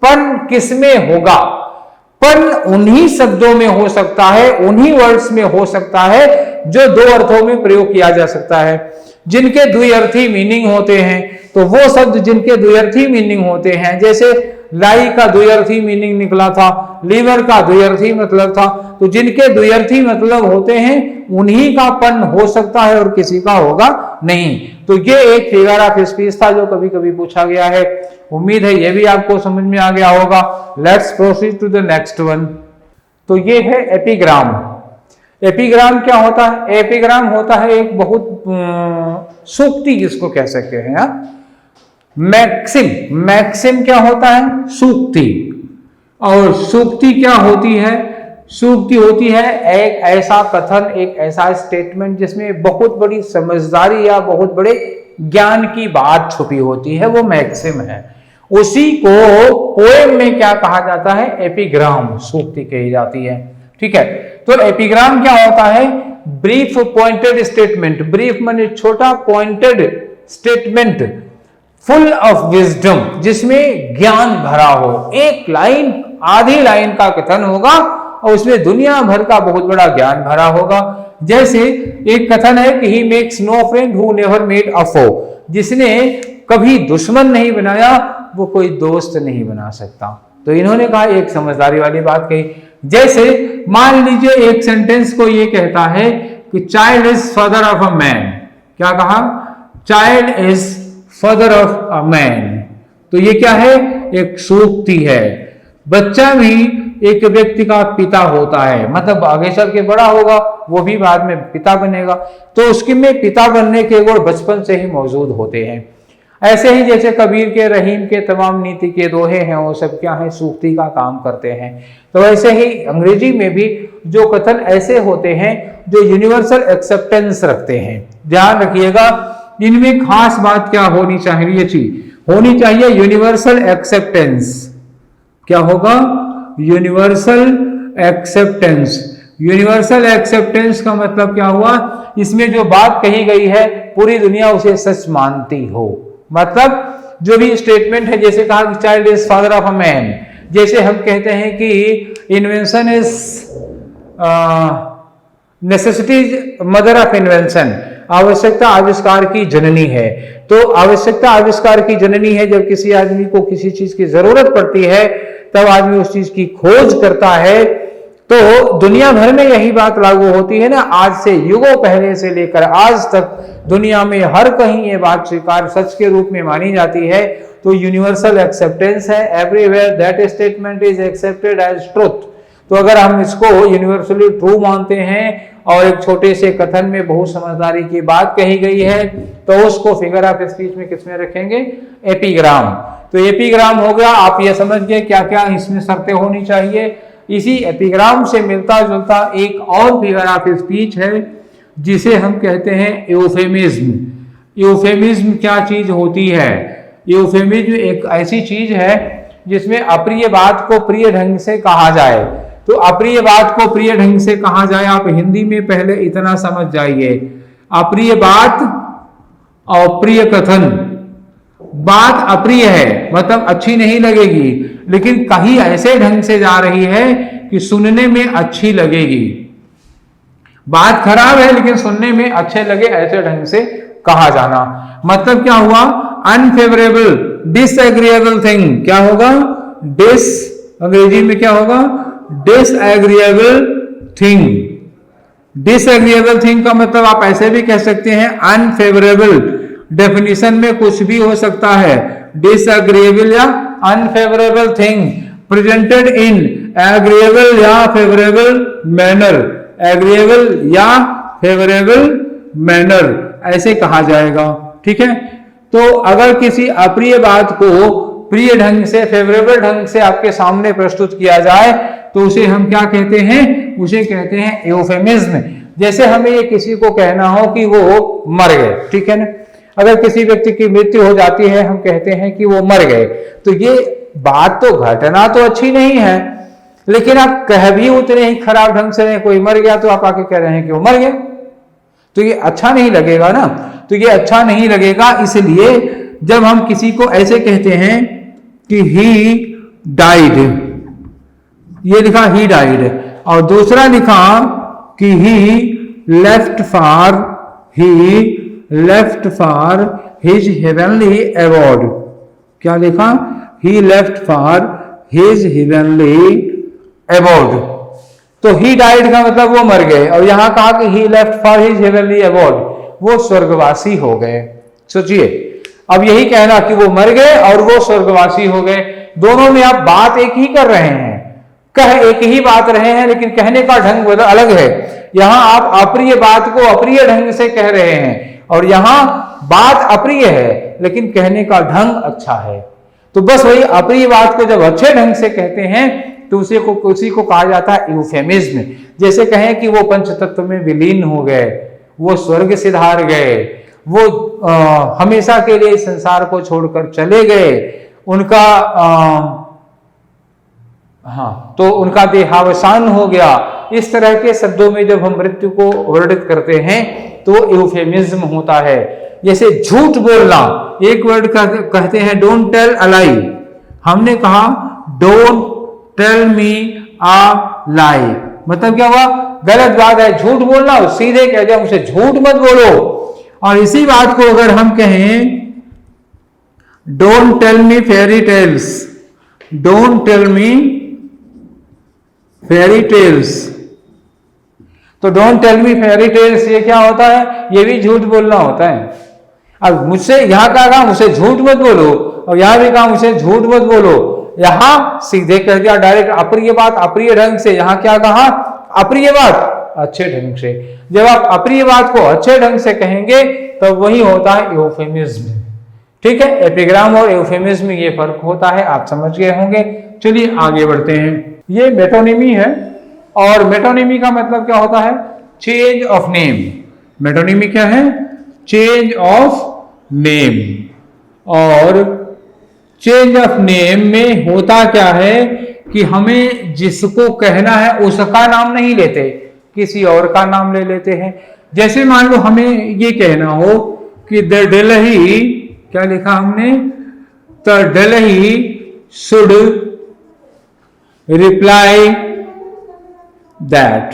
पन किसमें होगा? पन उन्हीं शब्दों में हो सकता है, उन्हीं वर्ड्स में हो सकता है जो दो अर्थों में प्रयोग किया जा सकता है, जिनके द्विअर्थी मीनिंग होते हैं। तो वो शब्द जिनके द्विअर्थी मीनिंग होते हैं, जैसे लाई का द्विअर्थी मीनिंग निकला था, लीवर का द्विअर्थी मतलब था, तो जिनके द्विअर्थी मतलब होते हैं उन्हीं का पन हो सकता है और किसी का होगा नहीं। तो ये एक फिगर ऑफ स्पीच था जो कभी कभी पूछा गया है। उम्मीद है ये भी आपको समझ में आ गया होगा। Let's proceed to the next one. तो ये है एपिग्राम। एपिग्राम क्या होता है? एपिग्राम होता है एक बहुत सूक्ति जिसको कह सकते हैं। मैक्सिम, मैक्सिम क्या होता है? सूक्ति। और सूक्ति क्या होती है? सूक्ति होती है एक ऐसा कथन, एक ऐसा स्टेटमेंट जिसमें बहुत बड़ी समझदारी या बहुत बड़े ज्ञान की बात छुपी होती है, वो मैक्सिम है। उसी को पोएम में क्या कहा जाता है? एपिग्राम, सूक्ति कही जाती है। ठीक है, तो एपिग्राम क्या होता है? Brief pointed statement. ब्रीफ माने छोटा, pointed statement full of wisdom, जिसमें ज्ञान भरा हो। एक लाइन, आधी लाइन का कथन होगा और उसमें दुनिया भर का बहुत बड़ा ज्ञान भरा होगा। जैसे एक कथन है कि he makes no friend who never made a foe, जिसने कभी दुश्मन नहीं बनाया वो कोई दोस्त नहीं बना सकता। तो इन्होंने कहा एक समझदारी वाली बात कही। जैसे मान लीजिए एक सेंटेंस को ये कहता है कि child is father of a man. क्या कहा? Child is father of a man. तो ये क्या है? एक सूक्ति है। बच्चा भी एक व्यक्ति का पिता होता है, मतलब आगे चल के बड़ा होगा, वो भी बाद में पिता बनेगा। तो उसके में पिता बनने के गुण बचपन से ही मौजूद होते हैं। ऐसे ही जैसे कबीर के, रहीम के तमाम नीति के दोहे हैं, वो सब क्या है? सूक्ति का काम करते हैं। तो ऐसे ही अंग्रेजी में भी जो कथन ऐसे होते हैं जो यूनिवर्सल एक्सेप्टेंस रखते हैं। ध्यान रखिएगा, इनमें खास बात क्या होनी चाहिए? होनी चाहिए यूनिवर्सल एक्सेप्टेंस। क्या होगा? Universal acceptance. यूनिवर्सल एक्सेप्टेंस का मतलब क्या हुआ? इसमें जो बात कही गई है पूरी दुनिया उसे सच मानती हो। मतलब जो भी स्टेटमेंट है, जैसे कहा कि child is father of a man, जैसे हम कहते हैं कि invention is necessity mother of invention, आवश्यकता आविष्कार की जननी है। तो आवश्यकता आविष्कार की जननी है। जब किसी आदमी को किसी चीज की जरूरत पड़ती है तब आदमी उस चीज की खोज करता है। तो दुनिया भर में यही बात लागू होती है ना। आज से युगों पहले से लेकर आज तक दुनिया में हर कहीं ये बात स्वीकार सच के रूप में मानी जाती है। तो यूनिवर्सल एक्सेप्टेंस है। Everywhere that statement is accepted as truth. तो अगर हम इसको यूनिवर्सली ट्रू मानते हैं और एक छोटे से कथन में बहुत समझदारी की बात कही गई है, तो उसको फिगर ऑफ स्पीच में किसमें रखेंगे? एपिग्राम। तो एपिग्राम हो गया। आप ये समझ गए क्या क्या इसमें शर्तें होनी चाहिए। इसी एपिग्राम से मिलता जुलता एक और फिगर ऑफ स्पीच है जिसे हम कहते हैं यूफेमिज्म। यूफेमिज्म क्या चीज होती है? यूफेमिज्म एक ऐसी चीज है जिसमें अप्रिय बात को प्रिय ढंग से कहा जाए। तो अप्रिय बात को प्रिय ढंग से कहा जाए, आप हिंदी में पहले इतना समझ जाइए, अप्रिय बात और प्रिय कथन। बात अप्रिय है मतलब अच्छी नहीं लगेगी, लेकिन कहीं ऐसे ढंग से जा रही है कि सुनने में अच्छी लगेगी। बात खराब है लेकिन सुनने में अच्छे लगे, ऐसे ढंग से कहा जाना। मतलब क्या हुआ, अनफेवरेबल, डिसएग्रीएबल थिंग। क्या होगा, अंग्रेजी में क्या होगा, डिसएग्रीएबल थिंग। डिसएग्रीएबल थिंग का मतलब आप ऐसे भी कह सकते हैं अनफेवरेबल। डेफिनेशन में कुछ भी हो सकता है, डिसएग्रीएबल या unfavourable thing presented in agreeable या फेवरेबल मैनर। एग्रीएबल या फेवरेबल मैनर ऐसे कहा जाएगा। ठीक है, तो अगर किसी अप्रिय बात को प्रिय ढंग से, फेवरेबल ढंग से आपके सामने प्रस्तुत किया जाए तो उसे हम क्या कहते हैं, उसे कहते हैं यूफेमिज्म। जैसे हमें ये किसी को कहना हो कि वो मर गए, ठीक है ना, अगर किसी व्यक्ति की मृत्यु हो जाती है हम कहते हैं कि वो मर गए, तो ये बात तो, घटना तो अच्छी नहीं है, लेकिन आप कह भी उतने ही खराब ढंग से नहीं, कोई मर गया तो आप आके कह रहे हैं कि वो मर गया, तो ये अच्छा नहीं लगेगा ना। तो ये अच्छा नहीं लगेगा, इसलिए जब हम किसी को ऐसे कहते हैं कि ही डाइड, ये लिखा ही डाइड, और दूसरा लिखा कि he left for his heavenly award. क्या लिखा, he left for his heavenly award. तो ही डाइड का मतलब वो मर गए, और यहां कहा कि he left for his heavenly award, वो स्वर्गवासी हो गए। सोचिए, अब यही कहना कि वो मर गए और वो स्वर्गवासी हो गए, दोनों में आप बात एक ही कर रहे हैं, कह एक ही बात रहे हैं, लेकिन कहने का ढंग अलग है। यहां आप अप्रिय बात को अप्रिय ढंग से कह रहे हैं, और यहां बात अप्रिय है लेकिन कहने का ढंग अच्छा है। तो बस वही अप्रिय बात को जब अच्छे ढंग से कहते हैं तो उसी को कहा जाता है यूफेमिज्म। जैसे कहें कि वो पंचतत्व में विलीन हो गए, वो स्वर्ग सिधार गए, वो हमेशा के लिए इस संसार को छोड़कर चले गए, उनका तो उनका देहावसान हो गया। इस तरह के शब्दों में जब हम मृत्यु को वर्णित करते हैं तो यूफेमिज्म होता है। जैसे झूठ बोलना, एक वर्ड कहते हैं डोंट टेल अ लाई, हमने कहा डोंट टेल मी अ लाई, मतलब क्या हुआ, गलत बात है, झूठ बोलना, सीधे कह दिया मुझसे झूठ मत बोलो। और इसी बात को अगर हम कहें don't tell me fairy tales, don't tell me fairy tales, तो don't tell me fairy tales ये क्या होता है, ये भी झूठ बोलना होता है। अब मुझसे यहां कहा मुझसे झूठ मत बोलो, और यहां भी कहा मुझसे झूठ मत बोलो, यहां सीधे कह दिया डायरेक्ट अप्रिय बात अप्रिय ढंग से, यहां क्या कहा अप्रिय बात अच्छे ढंग से। जब आप अप्रिय बात को अच्छे ढंग से कहेंगे तो वही होता है यूफेमिज्म। ठीक है, एपिग्राम और यूफेमिज्म ये फर्क होता है, आप समझ गए होंगे। चलिए आगे बढ़ते हैं। ये मेटोनिमी है, और मेटोनिमी का मतलब क्या होता है, चेंज ऑफ नेम। मेटोनिमी क्या है, चेंज ऑफ नेम। और चेंज ऑफ नेम में होता क्या है कि हमें जिसको कहना है उसका नाम नहीं लेते, किसी और का नाम ले लेते हैं। जैसे मान लो हमें ये कहना हो कि द दिल्ली, क्या लिखा हमने, the Delhi should reply that,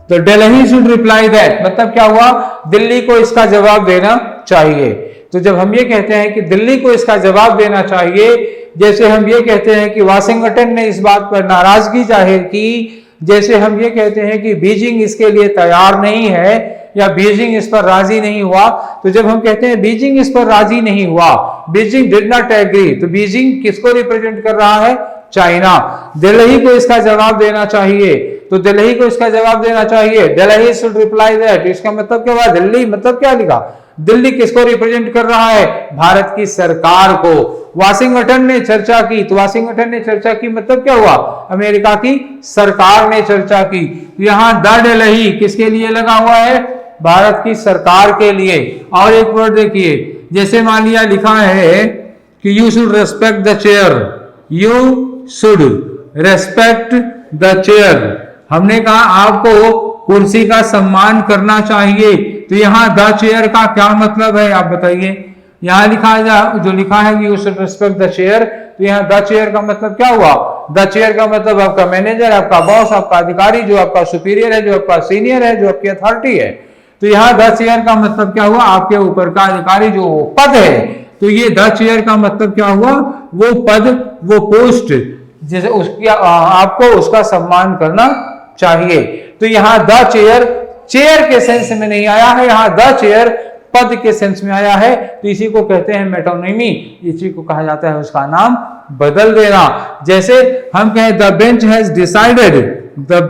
तो दिल्ली शुड रिप्लाई दैट मतलब क्या हुआ, दिल्ली को इसका जवाब देना चाहिए। तो जब हम ये कहते हैं कि दिल्ली को इसका जवाब देना चाहिए, जैसे हम ये कहते हैं कि वाशिंगटन ने इस बात पर नाराजगी जाहिर की, जैसे हम ये कहते हैं कि बीजिंग इसके लिए तैयार नहीं है या बीजिंग इस पर राजी नहीं हुआ, तो जब हम कहते हैं बीजिंग इस पर राजी नहीं हुआ, बीजिंग डिड नॉट एग्री, तो बीजिंग किसको रिप्रेजेंट कर रहा है, चाइना। दिल्ली को इसका जवाब देना चाहिए, तो दिल्ली को इसका जवाब देना चाहिए, दिल्ली शुड रिप्लाई दैट। इसका मतलब क्या हुआ, दिल्ली मतलब क्या लिखा, दिल्ली किसको रिप्रेजेंट कर रहा है, भारत की सरकार को। वाशिंगटन ने चर्चा की, तो वाशिंगटन ने चर्चा की मतलब क्या हुआ, अमेरिका की सरकार ने चर्चा की। यहां द दिल्ली किसके लिए लगा हुआ है, भारत की सरकार के लिए। और एक वर्ड देखिए, जैसे मान लिया लिखा है कि you should respect the chair, you should respect the chair. हमने कहा आपको कुर्सी का सम्मान करना चाहिए, तो यहाँ द चेयर का क्या मतलब है आप बताइए। यहाँ जो लिखा है कि you should respect the chair, तो यहाँ द चेयर का मतलब क्या हुआ? द चेयर का मतलब आपका मैनेजर, आपका बॉस, आपका अधिकारी, जो आपका सुपीरियर है, जो आपका सीनियर है, जो आपकी अथॉरिटी है। तो यहाँ द चेयर का मतलब क्या हुआ? आपके ऊपर का अधिकारी, जो पद है। तो ये द चेयर का मतलब क्या हुआ? वो पद, वो पोस्ट, जैसे उसकी आपको उसका सम्मान करना चाहिए। तो यहाँ द चेयर चेयर के सेंस में नहीं आया है, यहाँ द चेयर पद के सेंस में आया है। तो इसी को कहते हैं मेटोनिमी, इसी को कहा जाता है उसका नाम बदल देना। जैसे हम कहें the bench has decided, the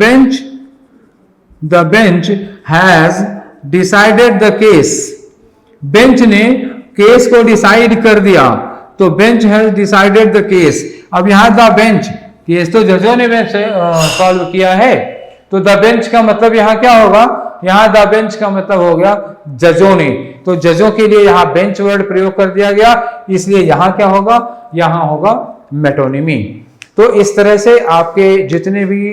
bench has decided the case, bench ने केस को डिसाइड कर दिया, तो bench has decided the case. अब यहां द बेंच, केस तो जजों ने सॉल्व किया है, तो द बेंच का मतलब यहां क्या होगा? यहां द बेंच का मतलब हो गया जजों ने, तो जजों के लिए यहां बेंच वर्ड प्रयोग कर दिया गया, इसलिए यहां क्या होगा? यहां होगा मेटोनिमी। तो इस तरह से आपके जितने भी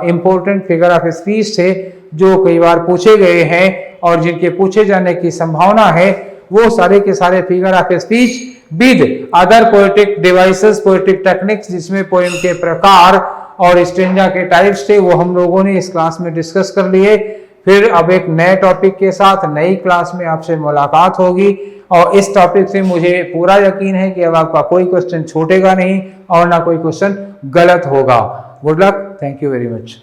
इंपॉर्टेंट फिगर ऑफ स्पीच थे, जो कई बार पूछे गए हैं और जिनके पूछे जाने की संभावना है, वो सारे के सारे figure of speech with other poetic devices, poetic techniques, जिसमें पोएम के प्रकार और स्टेंजा के टाइप्स थे, वो हम लोगों ने इस क्लास में डिस्कस कर लिए। फिर अब एक नए टॉपिक के साथ नई क्लास में आपसे मुलाकात होगी, और इस टॉपिक से मुझे पूरा यकीन है कि अब आपका कोई क्वेश्चन छूटेगा नहीं और ना कोई क्वेश्चन गलत होगा। Good luck, thank you very much.